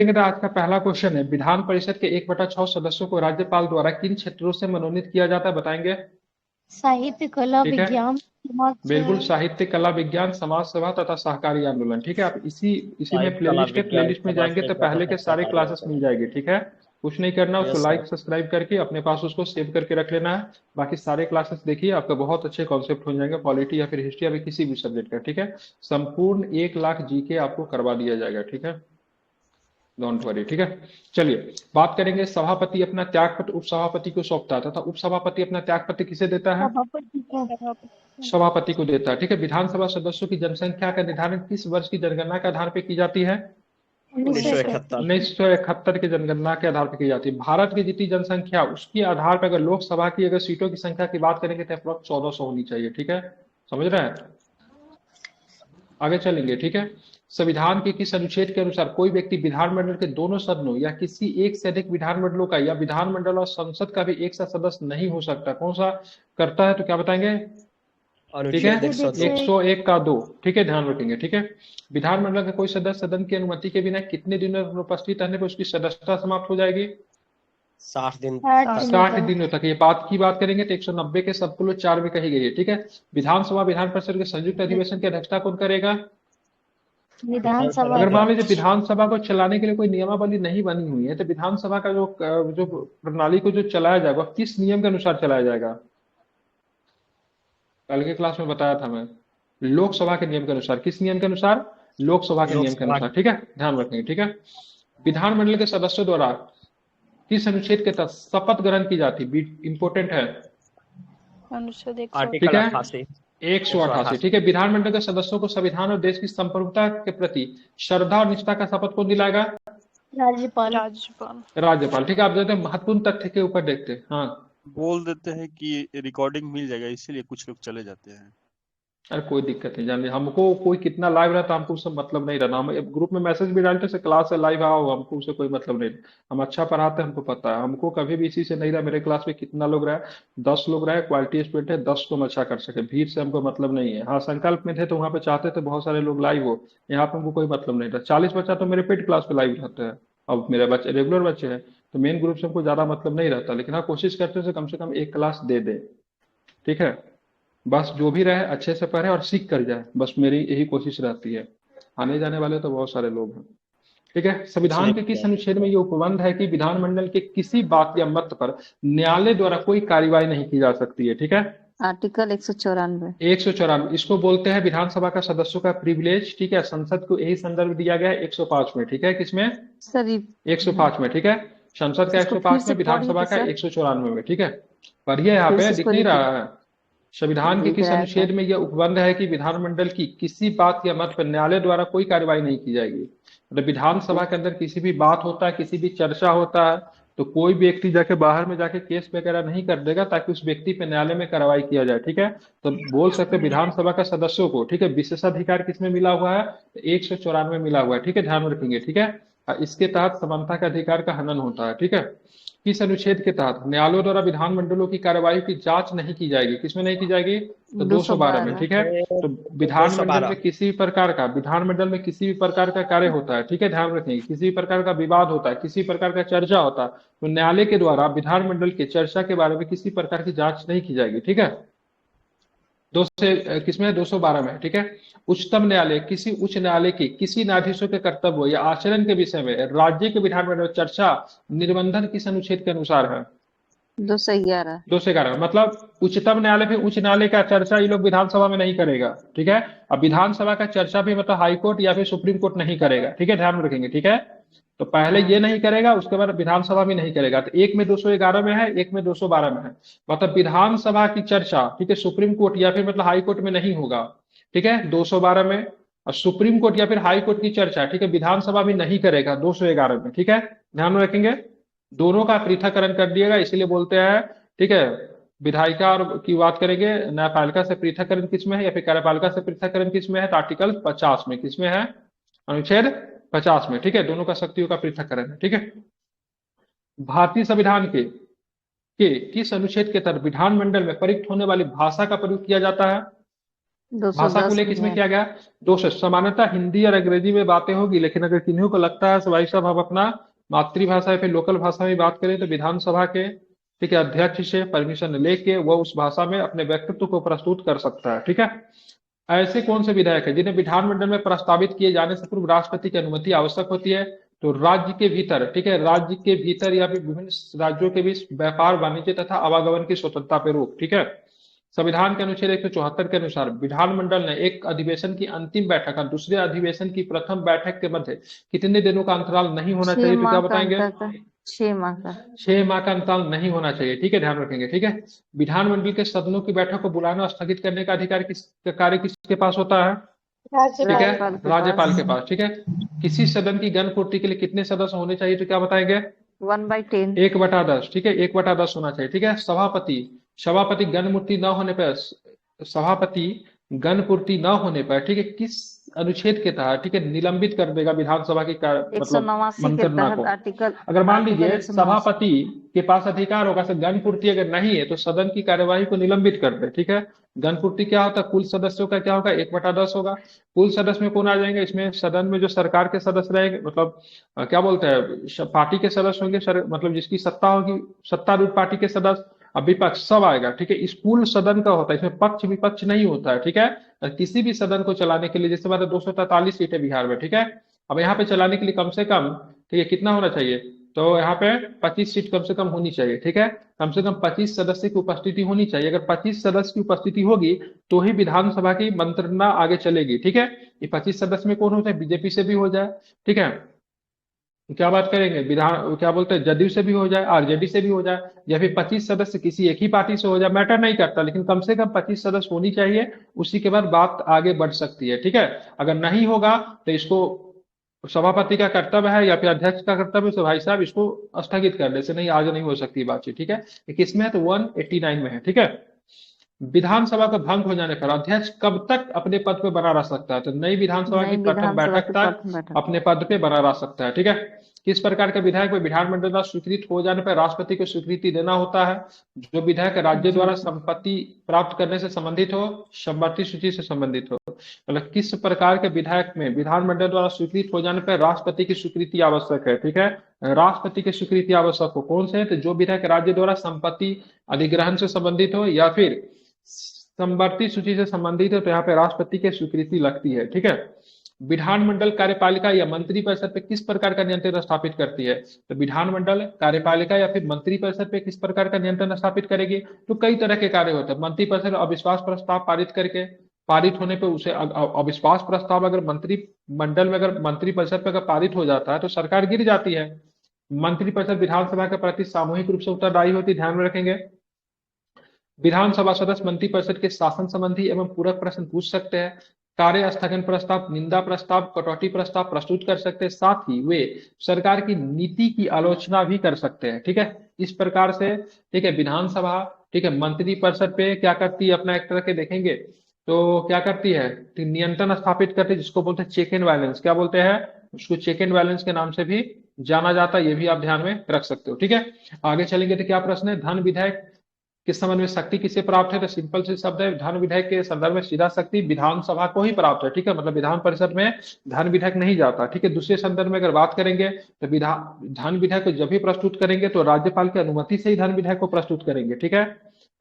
तो आज का पहला क्वेश्चन है, विधान परिषद के 1/6 सदस्यों को राज्यपाल द्वारा किन क्षेत्रों से मनोनीत किया जाता है, बताएंगे? साहित्य, कला, ठीक है, विज्ञान, समाज। बिल्कुल, साहित्य, कला, विज्ञान, समाज सेवा तथा सहकारी आंदोलन। ठीक है, आप इसी इसी में साहित्य कला प्लेलिस्ट है, विज्ञान प्लेलिस्ट में समाज जाएंगे तो सेवा पहले तथा के सारे सहकारी क्लासेस मिल आंदोलन। जाएगी। ठीक है, कुछ नहीं करना, उसको यस सर। लाइक सब्सक्राइब करके अपने पास उसको सेव करके रख लेना है। बाकी सारे क्लासेस देखिए, आपका बहुत अच्छे कॉन्सेप्ट हो जाएंगे, पॉलिटी या फिर हिस्ट्री या फिर किसी भी सब्जेक्ट का। ठीक है, संपूर्ण 1 लाख जीके आपको करवा दिया जाएगा। ठीक है, डोंट वरी। ठीक है, चलिए बात करेंगे। सभापति अपना त्यागपत्र उपसभापति को सौंपता है तथा उपसभापति अपना त्यागपत्र किसे देता है? सभापति को। सभापति को देता है। ठीक है, विधानसभा सदस्यों की जनसंख्या का निर्धारण किस वर्ष की जनगणना के आधार पर की जाती है? 1971। 1971 की जनगणना के आधार पर की जाती है। भारत की जितनी जनसंख्या, उसके आधार पर अगर लोकसभा की अगर सीटों की संख्या की बात करेंगे तो अप्रोक्स 1400 होनी चाहिए। ठीक है, समझ रहे हैं? आगे चलेंगे। ठीक है, संविधान के किस अनुच्छेद के अनुसार कोई व्यक्ति विधानमंडल के दोनों सदनों या किसी एक से अधिक विधानमंडलों का या विधानमंडल और संसद का भी एक साथ सदस्य नहीं हो सकता? कौन सा करता है, तो क्या बताएंगे? ठीक है, अनुच्छेद 102। 101 का 2। ठीक है, ध्यान रखेंगे। ठीक है, विधानमंडल का कोई सदस्य सदन की अनुमति के बिना कितने दिनों तक उपस्थित रहने पर उसकी सदस्यता समाप्त हो जाएगी? 60 दिन। 60 दिनों तक। ये बात की बात करेंगे तो 190 के सबकुल 4 में कही गई है। ठीक है, विधानसभा विधान परिषद के संयुक्त अधिवेशन की अध्यक्षता कौन करेगा? विधानसभा अगर मान के। लीजिए विधानसभा को चलाने के लिए कोई नियमावली नहीं बनी हुई है, तो विधानसभा का जो प्रणाली को जो चलाया जाएगा, किस नियम के अनुसार चलाया जाएगा? कल के क्लास में बताया था मैं, लोकसभा के नियम के अनुसार। किस नियम के अनुसार? लोकसभा के नियम के लोकसभा। अनुसार। ठीक है, ध्यान रखेंगे। ठीक है, विधानमंडल के सदस्यों द्वारा किस अनुच्छेद के तहत शपथ ग्रहण की जाती है? इंपोर्टेंट है। अनुच्छेद ठीक आर्टिकल है, 88। 188। ठीक है, विधानमंडल के सदस्यों को संविधान और देश की संप्रभुता के प्रति श्रद्धा और निष्ठा का शपथ कौन दिलाएगा? राज्यपाल। राज्यपाल। ठीक है, आप देखते हैं महत्वपूर्ण तथ्य के ऊपर देखते हैं। हाँ, बोल देते हैं कि रिकॉर्डिंग मिल जाएगा, इसीलिए कुछ लोग चले जाते हैं। अरे कोई दिक्कत नहीं, जान लीजिए, हमको कोई कितना लाइव रहता हमको उससे मतलब नहीं रहना। हम ग्रुप में मैसेज भी डालते से क्लास से लाइव आओ, हमको उससे कोई मतलब नहीं। हम अच्छा पढ़ाते हैं, हमको पता है। हमको कभी भी इसी से नहीं रहा, मेरे क्लास में कितना लोग रहे, 10 लोग रहे, क्वालिटी स्टूडेंट है, 10 को हम अच्छा कर सके। भीड़ से हमको मतलब नहीं है। हाँ, संकल्प में थे तो वहां पे चाहते थे बहुत सारे लोग लाइव हो, यहाँ पे हमको कोई मतलब नहीं था। 40 बच्चा तो मेरे पेड क्लास पे लाइव रहते हैं। अब मेरे बच्चे रेगुलर बच्चे हैं, तो मेन ग्रुप से हमको ज्यादा मतलब नहीं रहता, लेकिन हाँ कोशिश करते थे कम से कम एक क्लास दे दे। ठीक है, बस जो भी रहे अच्छे से पढ़े और सीख कर जाए, बस मेरी यही कोशिश रहती है। आने जाने वाले तो बहुत सारे लोग हैं। ठीक है, संविधान के ठीक किस है। अनुच्छेद में ये उपबंध है कि विधानमंडल के किसी बात या मत पर न्यायालय द्वारा कोई कार्यवाही नहीं की जा सकती है? ठीक है, आर्टिकल 194। 194 इसको बोलते हैं विधानसभा का सदस्यों का प्रिविलेज। ठीक है, संसद को यही संदर्भ दिया गया है 105 में। ठीक है, किसमें? सर 105 में। ठीक है, संसद का इसको फिर 105 से में, विधानसभा पढ़िए का सर। 194 में। ठीक है, पढ़िए, यहाँ फिर पे से दिख इसको नहीं रिपीट। रहा है? संविधान के दिख किस रहा है अनुच्छेद सर। में यह उपबंध है कि विधानमंडल की किसी बात या मत पर न्यायालय द्वारा कोई कार्यवाही नहीं की जाएगी? मतलब विधानसभा के अंदर किसी भी बात होता है, किसी भी चर्चा होता है, तो कोई भी व्यक्ति जाके बाहर में जाके केस वगैरह नहीं कर देगा ताकि उस व्यक्ति पे न्यायालय में कार्रवाई किया जाए। ठीक है, तो बोल सकते हैं विधानसभा का सदस्यों को, ठीक है, विशेषाधिकार किसमें मिला हुआ है? 194 मिला हुआ है। ठीक है, ध्यान में रखेंगे। ठीक है, इसके तहत समानता के अधिकार का हनन होता है। ठीक है, किस अनुच्छेद के तहत न्यायालयों द्वारा विधानमंडलों की कार्यवाही की जांच नहीं की जाएगी? किसमें नहीं की जाएगी? तो 212 में। 212। ठीक है, तो विधानमंडल 212। में किसी भी प्रकार का, विधानमंडल में किसी भी प्रकार का कार्य होता है, ठीक है, ध्यान रखेंगे, किसी भी प्रकार का विवाद होता है, किसी प्रकार का चर्चा होता है, तो न्यायालय के द्वारा विधानमंडल के चर्चा के बारे में किसी प्रकार की जांच नहीं की जाएगी। ठीक है, दो से किसमें? 212 में। ठीक है, उच्चतम न्यायालय किसी उच्च न्यायालय की किसी न्यायाधीशों के कर्तव्य या आचरण के विषय में राज्य के विधानमंडल में चर्चा निबंधन किस अनुच्छेद के अनुसार है? 211। 211। मतलब उच्चतम न्यायालय फिर उच्च न्यायालय का चर्चा ये लोग विधानसभा में नहीं करेगा। ठीक है, अब विधानसभा का चर्चा भी मतलब हाई कोर्ट या फिर सुप्रीम कोर्ट नहीं करेगा। ठीक है, ध्यान में रखेंगे। ठीक है, तो पहले ये नहीं करेगा, उसके बाद विधानसभा भी नहीं करेगा। तो एक में 211 में है, एक में 212 में है। मतलब विधानसभा की चर्चा, ठीक है, सुप्रीम कोर्ट या फिर मतलब हाई कोर्ट में नहीं होगा। ठीक है, 212 में। और सुप्रीम कोर्ट या फिर हाई कोर्ट की चर्चा, ठीक है, विधानसभा भी नहीं करेगा 211 में। ठीक है, ध्यान में रखेंगे, दोनों का पृथक्करण कर दिएगा, इसीलिए बोलते हैं। ठीक है, विधायिका और की बात करेंगे, न्यायपालिका से पृथक्करण किसमें है या फिर कार्यपालिका से पृथक्करण किसमें है? तो आर्टिकल 50 में। किसमें है? अनुच्छेद 50 में। ठीक है, दोनों का शक्तियों का पृथक्करण है। ठीक है, भारतीय संविधान के किस अनुच्छेद के तहत विधानमंडल में प्रयुक्त होने वाली भाषा का प्रयोग किया जाता है? भाषा को 210 लेकर भी इसमें है। किया गया 200। सामान्यतः हिंदी और अंग्रेजी में बातें होगी, लेकिन अगर किन्हीं को लगता है भाई साहब हम अपना मातृभाषा या फिर लोकल भाषा में बात करें, तो विधानसभा के ठीक है अध्यक्ष से परमिशन लेके वो उस भाषा में अपने व्यक्तित्व को प्रस्तुत कर सकता है। ठीक है। ऐसे कौन से विधायक है जिन्हें विधानमंडल में प्रस्तावित किए जाने से पूर्व राष्ट्रपति की अनुमति आवश्यक होती है? तो राज्य के भीतर, ठीक है, राज्य के भीतर या फिर विभिन्न राज्यों के बीच व्यापार वाणिज्य तथा आवागमन की स्वतंत्रता पर रोक। ठीक है। संविधान के अनुच्छेद 174 के अनुसार विधानमंडल ने एक अधिवेशन की अंतिम बैठक और दूसरे अधिवेशन की प्रथम बैठक के मध्य कितने दिनों का अंतराल नहीं होना 6 चाहिए? तो क्या माह का बताएंगे? अंतर का, 6 माह का। 6 माह का अंतराल नहीं होना चाहिए। ठीक है, ध्यान रखेंगे। ठीक है। विधानमंडल के सदनों की बैठक को बुलाना और स्थगित करने का अधिकार कार्य किसके पास होता है? ठीक है, राज्यपाल के राज्यपाल के पास। पास। ठीक है। किसी सदन की गणपूर्ति के लिए कितने सदस्य होने चाहिए? तो क्या बताएंगे? 1/10। 1/10। ठीक है, 1/10 होना चाहिए। ठीक है। सभापति, सभापति गणपूर्ति न होने पर, सभापति गणपूर्ति न होने पर, ठीक है, किस अनुच्छेद के तहत, ठीक है, निलंबित कर देगा विधानसभा की मतलब 189 के मंत्रणा तहत को? आर्टिकल अगर मान आर्टिकल लीजिए 189। सभापति के पास अधिकार होगा, तो गणपूर्ति अगर नहीं है तो सदन की कार्यवाही को निलंबित कर दे। ठीक है। गणपूर्ति क्या होता है? कुल सदस्यों का क्या होगा? 1/10 होगा। कुल सदस्य में कौन आ जाएंगे इसमें? सदन में जो सरकार के सदस्य रहेंगे, मतलब क्या बोलते हैं, पार्टी के सदस्य होंगे, मतलब जिसकी सत्ता होगी, सत्तारूढ़ पार्टी के सदस्य, अब विपक्ष सब आएगा। ठीक है। इस पूर्ण सदन का होता है, इसमें पक्ष विपक्ष नहीं होता है। ठीक है। और किसी भी सदन को चलाने के लिए, जैसे बात है 243 सीटें बिहार में। ठीक है। अब यहाँ पे चलाने के लिए कम से कम, ठीक है, कितना होना चाहिए? तो यहाँ पे 25 सीट कम से कम होनी चाहिए। ठीक है। कम से कम 25 सदस्य की उपस्थिति होनी चाहिए। अगर 25 सदस्य की उपस्थिति होगी तो ही विधानसभा की मंत्रणा आगे चलेगी। ठीक है। ये 25 सदस्य में कौन होता है? बीजेपी से भी हो जाए, ठीक है, क्या बात करेंगे, विधान क्या बोलते हैं, जदयू से भी हो जाए, आरजेडी से भी हो जाए, या फिर 25 सदस्य किसी एक ही पार्टी से हो जाए, मैटर नहीं करता, लेकिन कम से कम 25 सदस्य होनी चाहिए। उसी के बाद बात आगे बढ़ सकती है। ठीक है। अगर नहीं होगा तो इसको सभापति का कर्तव्य है या फिर अध्यक्ष का कर्तव्य है, तो भाई साहब इसको स्थगित कर दे, से नहीं आगे नहीं हो सकती बातचीत। ठीक है। ये किसमें है? तो 189 में है। ठीक है। विधानसभा का भंग हो जाने पर अध्यक्ष कब तक अपने पद पे बना रह सकता है? तो नई विधानसभा की नई प्रथम विधानसभा बैठक की तक प्रथम बैठक। अपने पद पे बना रह सकता है। ठीक है। किस प्रकार के विधायक में विधानमंडल द्वारा स्वीकृत हो जाने पर राष्ट्रपति को स्वीकृति देना होता है? जो विधायक राज्य द्वारा संपत्ति प्राप्त करने से संबंधित हो, संपत्ति सूची से संबंधित हो। मतलब किस प्रकार के विधायक में विधानमंडल द्वारा स्वीकृत हो जाने पर राष्ट्रपति की स्वीकृति आवश्यक है? ठीक है। राष्ट्रपति की स्वीकृति आवश्यक हो, कौन से है? तो जो विधायक राज्य द्वारा संपत्ति अधिग्रहण से संबंधित हो या फिर संपत्ति सूची से संबंधित है, तो यहाँ पे राष्ट्रपति की स्वीकृति लगती है। ठीक है। विधानमंडल कार्यपालिका या मंत्रिपरिषद पे किस प्रकार का नियंत्रण स्थापित करती है? तो विधानमंडल कार्यपालिका या फिर मंत्रिपरिषद पे किस प्रकार का नियंत्रण स्थापित करेगी? तो कई तरह के कार्य होते हैं। मंत्रिपरिषद अविश्वास प्रस्ताव पारित करके, पारित होने पे उसे अविश्वास प्रस्ताव अगर मंत्रिमंडल में, अगर मंत्रिपरिषद पे अगर पारित हो जाता है तो सरकार गिर जाती है। मंत्रिपरिषद विधानसभा के प्रति सामूहिक रूप से उत्तरदायी होती है, ध्यान में रखेंगे। विधानसभा सदस्य मंत्रिपरिषद के शासन संबंधी एवं पूरक प्रश्न पूछ सकते हैं। कार्य स्थगन प्रस्ताव, निंदा प्रस्ताव, कटौती प्रस्ताव प्रस्तुत कर सकते हैं। साथ ही वे सरकार की नीति की आलोचना भी कर सकते हैं। ठीक है। इस प्रकार से, ठीक है, विधानसभा, ठीक है, मंत्रिपरिषद पे क्या करती है? अपना एक तरह के देखेंगे तो क्या करती है? तो नियंत्रण स्थापित करती है, जिसको बोलते हैं चेक एंड बैलेंस। क्या बोलते हैं उसको? चेक एंड बैलेंस के नाम से भी जाना जाता है। ये भी आप ध्यान में रख सकते हो। ठीक है। आगे चलेंगे तो क्या प्रश्न है? धन विधायक किस संबंध में शक्ति किसे प्राप्त है? तो सिंपल से शब्द है, धन विधायक के संदर्भ में सीधा शक्ति विधानसभा को ही प्राप्त है। ठीक है। मतलब विधान परिषद में धन विधायक नहीं जाता। ठीक है। दूसरे संदर्भ में अगर बात करेंगे तो धन विधायक को जब भी प्रस्तुत करेंगे तो राज्यपाल की अनुमति से ही धन विधायक को प्रस्तुत करेंगे। ठीक है।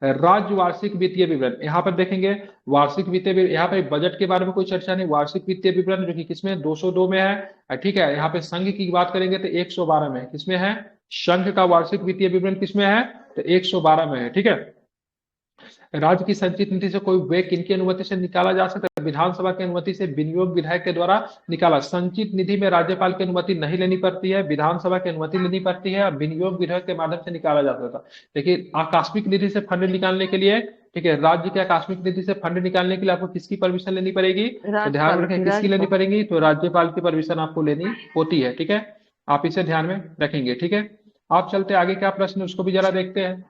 राज्य वार्षिक वित्तीय विवरण, यहाँ पर देखेंगे वार्षिक वित्तीय विवरण, यहाँ पे बजट के बारे में कोई चर्चा नहीं। वार्षिक वित्तीय विवरण जो कि किसमें? 202 में है। ठीक है। यहाँ पे संघ की बात करेंगे तो 112 में है। किसमें है? संघ का वार्षिक वित्तीय विवरण किसमें है? तो 112 में है। ठीक है। राज्य की संचित निधि से कोई व्यय किनकी अनुमति से निकाला जा सकता है? विधानसभा की अनुमति से विनियोग विधायक के द्वारा निकाला। संचित निधि में राज्यपाल की अनुमति नहीं लेनी पड़ती है, विधानसभा की अनुमति लेनी पड़ती है, और विनियोग विधायक के माध्यम से निकाला जा सकता है। देखिए, आकस्मिक निधि से फंड निकालने के लिए, ठीक है, राज्य के आकस्मिक निधि से फंड निकालने के लिए आपको किसकी परमिशन लेनी पड़ेगी? तो ध्यान रखें, किसकी लेनी पड़ेगी? तो राज्यपाल की परमिशन आपको लेनी होती है। ठीक है। आप इसे ध्यान में रखेंगे। ठीक है। आप चलते आगे, क्या प्रश्न है उसको भी जरा देखते हैं।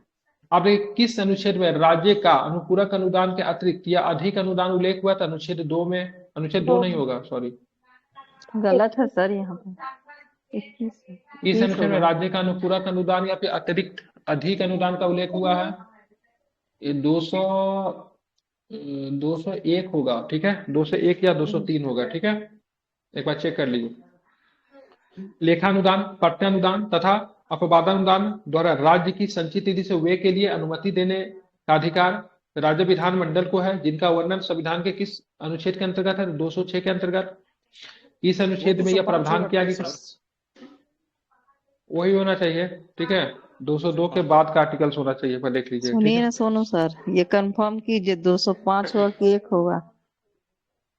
अब किस अनुच्छेद में राज्य का अनुपूरक अनुदान के अतिरिक्त या अधिक अनुदान उल्लेख हुआ था? अनुच्छेद 2 में। अनुच्छेद 2 नहीं होगा, सॉरी, गलत है सर यहाँ पे। 21 इस अनुच्छेद में राज्य का अनुपूरक अनुदान या फिर अतिरिक्त अधिक अनुदान का उल्लेख हुआ है। ये 200 201 होगा, ठीक है, 201 या 203 होगा, ठीक है, एक बार चेक कर लीजिए। लेखानुदान, पट्टानुदान तथा अपवादानुदान द्वारा राज्य की संचित निधि से व्यय के लिए अनुमति देने का अधिकार राज्य विधानमंडल को है, जिनका वर्णन संविधान के किस अनुच्छेद के अंतर्गत है? 206 के अंतर्गत। इस अनुच्छेद में यह 205 प्रावधान होगा किया तो गया सर। कि वही होना चाहिए, ठीक है, 202 के बाद का आर्टिकल्स होना चाहिए, पर देख लीजिए, ठीक सुनिए है। ना सोनू सर, ये कंफर्म कीजिए 205 होगा कि 1 होगा।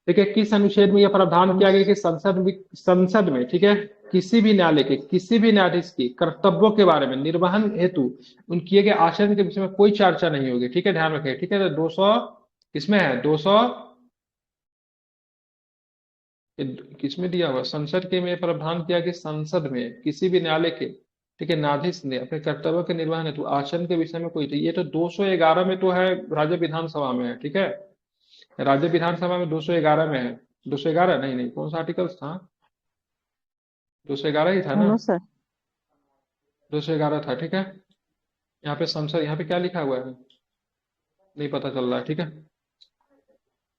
देखिए किस अनुच्छेद में यह प्रावधान किया गया कि संसद में, ठीक है, किसी भी न्यायालय के किसी भी न्यायाधीश की कर्तव्यों के बारे में निर्वहन हेतु उन किए गए आचरण के विषय में कोई चर्चा नहीं होगी, ठीक है, ध्यान रखें, ठीक है। तो 200 किसमें है? 200 किसमें दिया हुआ? संसद के में प्रावधान किया कि संसद में किसी भी न्यायालय के, ठीक है, न्यायाधीश ने अपने कर्तव्यों के निर्वहन हेतु आचरण के विषय में कोई, तो ये तो 211 में तो है, राज्य विधानसभा में है, ठीक है, राज्य विधानसभा में 211 में है। 211 नहीं नहीं, कौन सा आर्टिकल्स था? 211 ही था ना? सोनू सर 211 था, ठीक है। यहाँ पे संसद, यहाँ पे क्या लिखा हुआ है नहीं पता चल रहा है, ठीक है,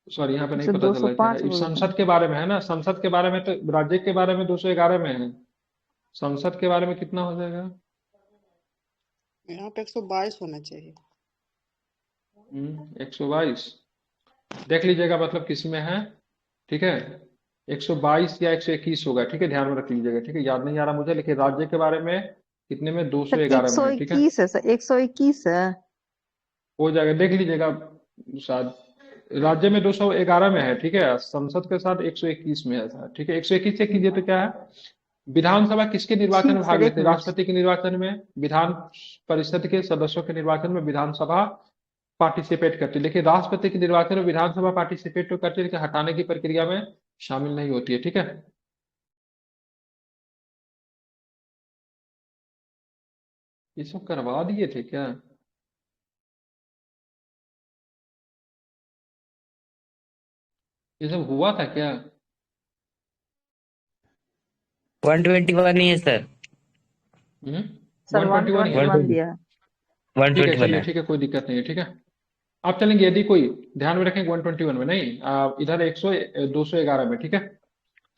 सॉरी यहाँ पे नहीं अच्छा पता चल रहा है क्या 205 है। इस बोले थे। संसद के बारे में है ना, संसद के बारे में, तो राज्य के बारे में 211 में है, संसद के बारे में कितना हो जाएगा? यहाँ पे 122 होना चाहिए। 122 देख लीजिएगा, मतलब किस में है, ठीक है, 122 या 121 होगा, ठीक है, ध्यान में रख लीजिएगा, ठीक है, याद नहीं आ रहा मुझे, लेकिन राज्य के बारे में कितने में? सर 211 में है, ठीक है, 121 है सर, 121 है। हो जाएगा, देख लीजिएगा शायद। राज्य में 211 में है, ठीक है, संसद के साथ 121 में है शायद, ठीक है, 121 से कीजिए तो क्या है? विधानसभा किसके निर्वाचन में ठीक भाग सर, एक लेते हैं? मिनट। राष्ट्रपति के निर्वाचन में, विधान परिषद के सदस्यों के निर्वाचन में विधानसभा पार्टिसिपेट करती है, लेकिन राष्ट्रपति के निर्वाचन में विधानसभा पार्टिसिपेट तो करती है, लेकिन हटाने की प्रक्रिया में शामिल नहीं होती है, ठीक है। ये सब करवा दिए थे क्या? ये सब हुआ था क्या? 121 ही है सर। सर 121 ही है ना? 121 दिया है। ठीक है, 121 चलिए, है। ठीक है, कोई दिक्कत नहीं है, ठीक है। आप चलेंगे, यदि कोई, ध्यान में रखेंगे 121 में नहीं, इधर 211 में, ठीक है।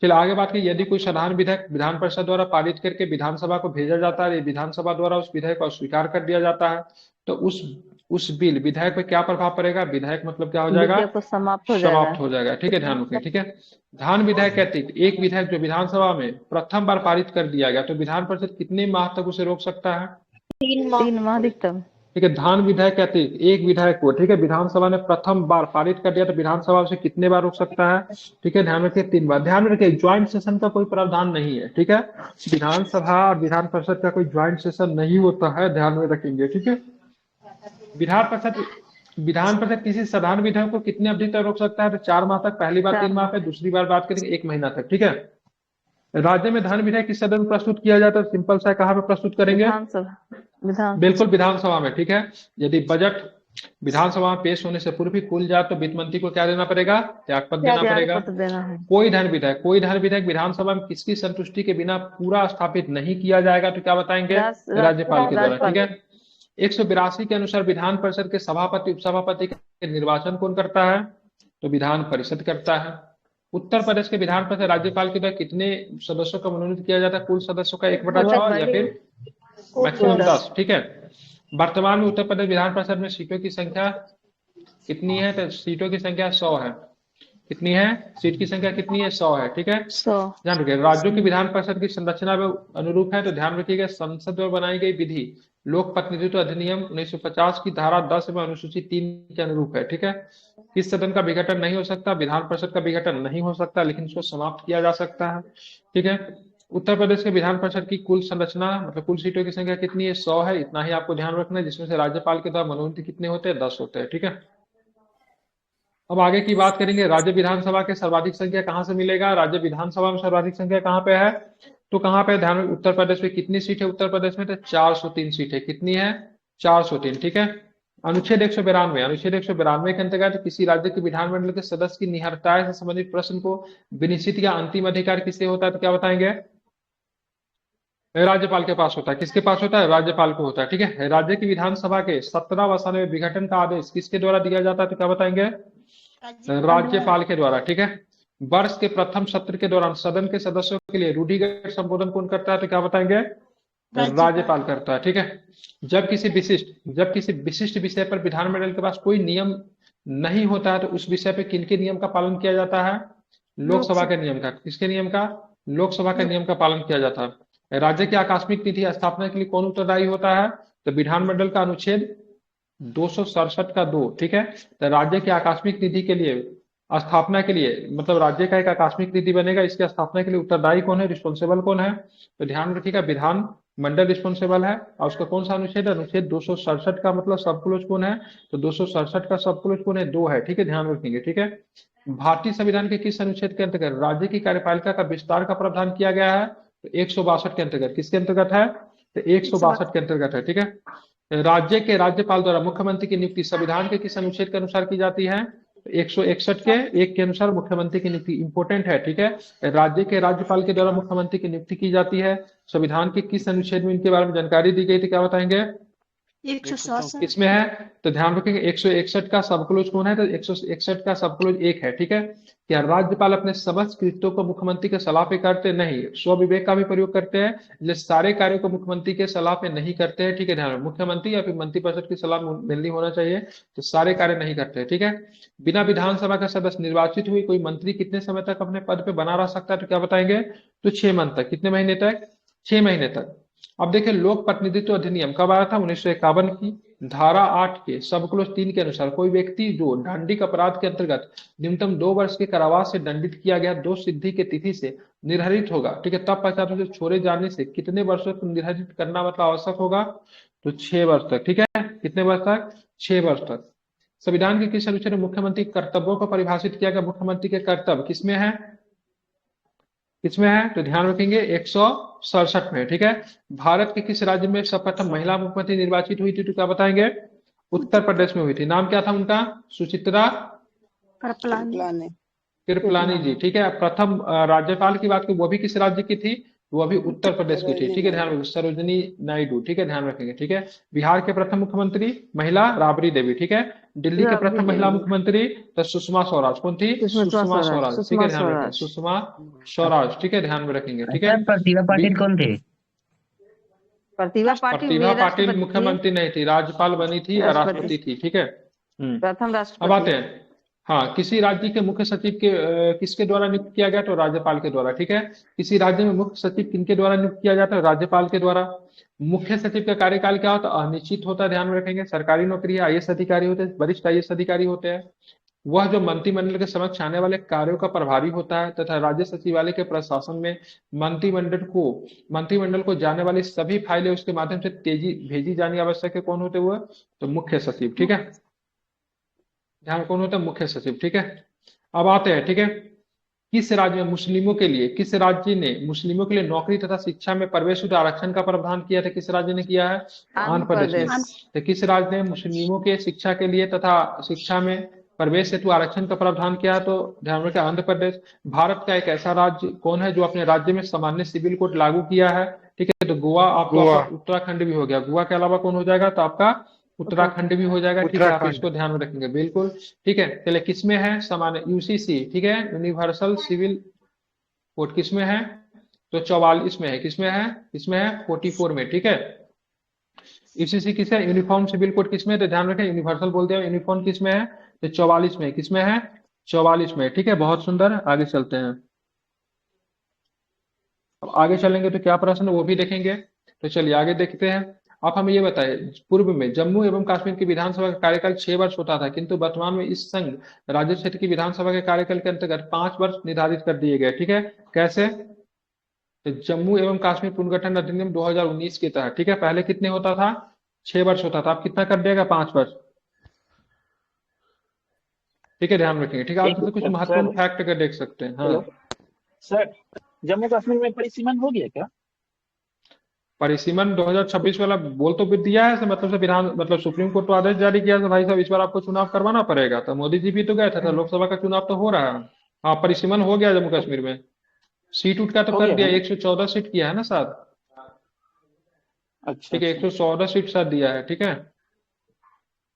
चलिए आगे बात की, यदि कोई साधारण विधेयक विधान परिषद द्वारा पारित करके विधानसभा को भेजा जाता है, विधानसभा द्वारा उस विधेयक को अस्वीकार कर दिया जाता है, तो उस बिल विधेयक पे क्या प्रभाव पड़ेगा? विधेयक मतलब क्या हो जाएगा? विधेयक को समाप्त हो समाप्त जाएगा। हो जाएगा, ठीक है, ध्यान रखें, ठीक है। धान विधेयक कहते हैं एक विधेयक जो विधानसभा में प्रथम बार पारित कर दिया गया, तो विधान परिषद कितने माह तक उसे रोक सकता है? 3 माह अधिकतम। ठीक है, धान विधेयक कहते हैं एक विधेयक को, ठीक है, विधानसभा ने प्रथम बार पारित कर दिया, तो विधानसभा उसे कितने बार रोक सकता है? ठीक है, ध्यान रखिए 3 बार। ध्यान में रखिए ज्वाइंट सेशन का कोई प्रावधान नहीं है, ठीक है, विधानसभा और विधान परिषद का कोई ज्वाइंट सेशन नहीं होता है, ध्यान में रखेंगे, ठीक है। विधान परिषद किसी साधारण विधेयक को कितने अवधि तक रोक सकता है? तो 4 माह तक, पहली बार 3 माह पे, दूसरी बार बात करेंगे 1 महीना तक, ठीक है। राज्य में धन विधेयक किस सदन में प्रस्तुत किया जाता है? सिंपल सा, कहाँ पे प्रस्तुत करेंगे? विधानसभा। बिल्कुल विधानसभा में, ठीक है। यदि बजट विधानसभा में पेश होने से पूर्व ही खुल जाए, तो वित्त मंत्री को क्या देना पड़ेगा? त्यागपत्र देना पड़ेगा। त्यागपत्र देना है। कोई धन विधेयक विधानसभा में किसकी संतुष्टि के बिना पूरा स्थापित नहीं किया जाएगा, तो क्या बताएंगे? राज्यपाल के द्वारा, ठीक है। 182 के अनुसार विधान परिषद के सभापति उपसभापति के निर्वाचन कौन करता है? तो विधान परिषद करता है। उत्तर प्रदेश के विधान परिषद राज्यपाल के द्वारा कितने सदस्यों का मनोनीत किया जाता है? कुल सदस्यों का 1/6 या फिर मैक्सिमम 10, ठीक है। वर्तमान में उत्तर प्रदेश विधान परिषद में सीटों की संख्या कितनी है? तो सीटों की संख्या 100 है। कितनी है? सीट की संख्या कितनी है? 100 है, ठीक है। 100। ध्यान रखिए, राज्यों की विधान परिषद की संरचना में अनुरूप है, तो ध्यान रखिएगा संसद द्वारा बनाई गई विधि लोक प्रतिनिधित्व अधिनियम 1950 की धारा 10 में अनुसूची 3 के अनुरूप है, ठीक है। इस सदन का विघटन नहीं हो सकता, विधान परिषद का विघटन नहीं हो सकता, लेकिन इसको समाप्त किया जा सकता है, ठीक है। उत्तर प्रदेश के विधान परिषद की कुल संरचना मतलब कुल सीटों की संख्या कितनी है? 100 है, इतना ही आपको ध्यान रखना है, जिसमें से राज्यपाल के द्वारा मनोनीत कितने होते हैं? 10 होते हैं, ठीक है। अब आगे की बात करेंगे, राज्य विधानसभा के सर्वाधिक संख्या कहां से मिलेगा? राज्य विधानसभा में सर्वाधिक संख्या कहां पे है? तो कहां पे? ध्यान में, उत्तर प्रदेश में कितनी सीट है? उत्तर प्रदेश में तो 403 सीट है। कितनी है? 403, ठीक है। अनुच्छेद 192 के अंतर्गत किसी राज्य के विधानमंडल के सदस्य की निहरता से संबंधित प्रश्न को विनिश्चित या अंतिम अधिकार किसे होता है? तो क्या बताएंगे? राज्यपाल के पास होता है। किसके पास होता है? राज्यपाल को होता है। ठीक है, राज्य की विधानसभा के 17 व 97 विघटन का आदेश किसके द्वारा दिया जाता है? तो क्या बताएंगे? राज्यपाल के द्वारा। ठीक है, वर्ष के प्रथम सत्र के दौरान सदन के सदस्यों के लिए रूढ़िगत संबोधन कौन करता है? तो क्या बताएंगे? राज्यपाल करता है। ठीक है, जब किसी विशिष्ट विषय पर विधानमंडल के पास कोई नियम नहीं होता है तो उस विषय पे किनके नियम का पालन किया जाता है? लोकसभा के नियम का। किसके नियम का? लोकसभा के नियम का पालन किया जाता है। राज्य की आकस्मिक निधि स्थापना के लिए कौन उत्तरदायी होता है? तो विधानमंडल का अनुच्छेद 267 का 2। ठीक है, तो राज्य की आकस्मिक निधि के लिए स्थापना के लिए, मतलब राज्य का एक आकस्मिक निधि बनेगा, इसकी स्थापना के लिए उत्तरदायी कौन है? रिस्पॉन्सिबल कौन है? तो ध्यान रखिएगा, विधान मंडल रिस्पॉन्सिबल है। और उसका कौन सा अनुच्छेद है? अनुच्छेद 267 का मतलब सब क्लोज कौन है? तो 267 का सब क्लोज कौन है? 2 है। ठीक है, ध्यान रखेंगे। ठीक है, भारतीय संविधान के किस अनुच्छेद के अंतर्गत राज्य की कार्यपालिका का विस्तार का प्रावधान किया गया है? तो 162 के अंतर्गत। किसके अंतर्गत है? तो 162 के अंतर्गत है। ठीक है, राज्य के राज्यपाल द्वारा मुख्यमंत्री की नियुक्ति संविधान के किस अनुच्छेद के अनुसार की जाती है? 161 के 1 के अनुसार मुख्यमंत्री की नियुक्ति। इंपोर्टेंट है। ठीक है, राज्य के राज्यपाल के द्वारा मुख्यमंत्री की नियुक्ति की जाती है। संविधान के किस अनुच्छेद में इनके बारे में जानकारी दी गई थी? क्या बताएंगे? 164 किसमें है? तो ध्यान रखेंगे 161 का सब क्लोज कौन है? तो 161 का सब क्लोज 1 है। ठीक है, क्या राज्यपाल अपने समस्त कृत्यों को मुख्यमंत्री के सलाह पे करते? नहीं, स्वविवेक का भी प्रयोग करते हैं, इसलिए सारे कार्यों को मुख्यमंत्री के सलाह पे नहीं करते हैं। ठीक है, ध्यान रखें, मुख्यमंत्री या फिर मंत्रिपरिषद की सलाह मिलनी होना चाहिए, तो सारे कार्य नहीं करते हैं। ठीक है, बिना विधानसभा का सदस्य निर्वाचित हुई कोई मंत्री कितने समय तक अपने पद पे बना रह सकता है? तो क्या बताएंगे? तो 6 मंथ तक। कितने महीने तक? 6 महीने तक। अब देखिए, लोक प्रतिनिधित्व अधिनियम कब आया था? 1951 की धारा 8 के सब क्लोज 3 के अनुसार कोई व्यक्ति जो दंडिक अपराध के अंतर्गत न्यूनतम 2 वर्ष के कारावास से दंडित किया गया दोष सिद्धि के तिथि से निर्धारित होगा। ठीक है, तब पश्चात उसे छोड़े जाने से कितने वर्षों तक निर्धारित करना मतलब आवश्यक होगा? तो 6 वर्ष तक। ठीक है, कितने वर्ष तक? 6 वर्ष तक। संविधान के किस अनुच्छेद में मुख्यमंत्री कर्तव्यों को परिभाषित किया गया? मुख्यमंत्री के कर्तव्य किसमें है? किसमें है? तो ध्यान रखेंगे 167 में। ठीक है, भारत के किस राज्य में सर्वप्रथम महिला मुख्यमंत्री निर्वाचित हुई थी? तो क्या बताएंगे? उत्तर प्रदेश में हुई थी। नाम क्या था उनका? सुचित्रा कृपलानी। कृपलानी जी। ठीक है, प्रथम राज्यपाल की बात की, वो भी किस राज्य की थी? वो भी उत्तर प्रदेश की थी। ठीक है, ध्यान रखेंगे, सरोजनी नायडू। ठीक है, ध्यान रखेंगे। ठीक है, बिहार के प्रथम मुख्यमंत्री महिला राबड़ी देवी। ठीक है, दिल्ली के राबड़ी प्रथम महिला देवी। मुख्यमंत्री तो सुषमा स्वराज। कौन थी? सुषमा स्वराज। ठीक है, ध्यान सुषमा रखेंगे, स्वराज। सुषमा स्वराज। ठीक है, ध्यान में रखेंगे। ठीक है, सर प्रतिभा पाटिल कौन थे? प्रतिभा पाटिल प्रतिभा मेरे पाटिल राष्ट्रपति थी। मुख्यमंत्री नहीं थी, राज्यपाल बनी थी, राष्ट्रपति थी। ठीक है, प्रथम अब राष्ट्रपति। आते हैं। हाँ, किसी राज्य के मुख्य सचिव के किसके द्वारा नियुक्त किया गया? तो राज्यपाल के द्वारा। ठीक है, किसी राज्य में मुख्य सचिव किनके द्वारा नियुक्त किया जाता है? राज्यपाल के द्वारा। मुख्य सचिव का कार्यकाल क्या होता है? अनिश्चित होता है। ध्यान में रखेंगे, सरकारी नौकरी है, आईएएस अधिकारी होते हैं, वरिष्ठ आईएएस अधिकारी होते हैं। वह जो मंत्रिमंडल के समक्ष आने वाले कार्यों का प्रभारी होता है तथा राज्य सचिवालय के प्रशासन में मंत्रिमंडल को जाने वाली सभी फाइलें उसके माध्यम से तेजी भेजी जानी आवश्यक है। कौन होते हुए? तो मुख्य सचिव। ठीक है, ध्यान, कौन होता है? मुख्य सचिव। ठीक है, अब आते हैं। ठीक है, किस राज्य में किस राज्य ने मुस्लिमों के लिए नौकरी तथा शिक्षा में प्रवेश आरक्षण का प्रावधान किया था? किस राज्य ने किया है? आंध्र प्रदेश में। तो किस राज्य ने मुस्लिमों के शिक्षा के लिए तथा शिक्षा में प्रवेश हेतु आरक्षण का प्रावधान किया है? तो ध्यान रखें, आंध्र प्रदेश। भारत का एक ऐसा राज्य कौन है जो अपने राज्य में सामान्य सिविल कोड लागू किया है? ठीक है, तो गोवा आपका उत्तराखंड भी हो गया। गोवा के अलावा कौन हो जाएगा? तो आपका उत्तराखंड भी हो जाएगा। ठीक है, आप इसको ध्यान में रखेंगे, बिल्कुल। ठीक है, चलिए, किसमें है? सामान्य यूसीसी। ठीक है, यूनिवर्सल सिविल कोड किसमें है? तो 44 में है। किसमें है? इसमें है 44 में। ठीक है, यूसीसी किस है? यूनिफॉर्म सिविल कोड किसमें है? तो ध्यान रखें, यूनिवर्सल बोल दिया, यूनिफॉर्म किसमें है? तो 44 में। किसमें है? 44 में। ठीक है, बहुत सुंदर, आगे चलते हैं। अब आगे चलेंगे तो क्या प्रश्न वो भी देखेंगे। तो चलिए आगे देखते हैं। आप हमें ये बताइए, पूर्व में जम्मू एवं कश्मीर की विधानसभा का कार्यकाल 6 वर्ष होता था, किंतु वर्तमान में इस संघ राज्य क्षेत्र की विधानसभा के कार्यकाल के अंतर्गत 5 वर्ष निर्धारित कर दिए गए। ठीक है, कैसे? तो जम्मू एवं कश्मीर पुनर्गठन अधिनियम 2019 के तहत। ठीक है, पहले कितने होता था? 6 वर्ष होता था, आप कितना कर दिएगा? 5 वर्ष। ठीक है, ध्यान रखेंगे। ठीक है, आप कुछ महत्वपूर्ण फैक्ट अगर देख सकते हैं। हाँ सर, जम्मू कश्मीर में परिसीमन हो गया क्या? परिसीमन 2026 वाला बोल तो भी दिया है, मतलब से विधान मतलब सुप्रीम कोर्ट तो आदेश जारी किया है भाई साहब इस बार आपको चुनाव करवाना पड़ेगा। तो मोदी जी भी तो गए थे, तो लोकसभा का चुनाव तो हो रहा है। हाँ, परिसीमन हो गया जम्मू कश्मीर में। सीट उठ का तो कर दिया, 114 सीट किया है ना साहब। अच्छा ठीक है, अच्छा 114 सीट शायद दिया है, ठीक है।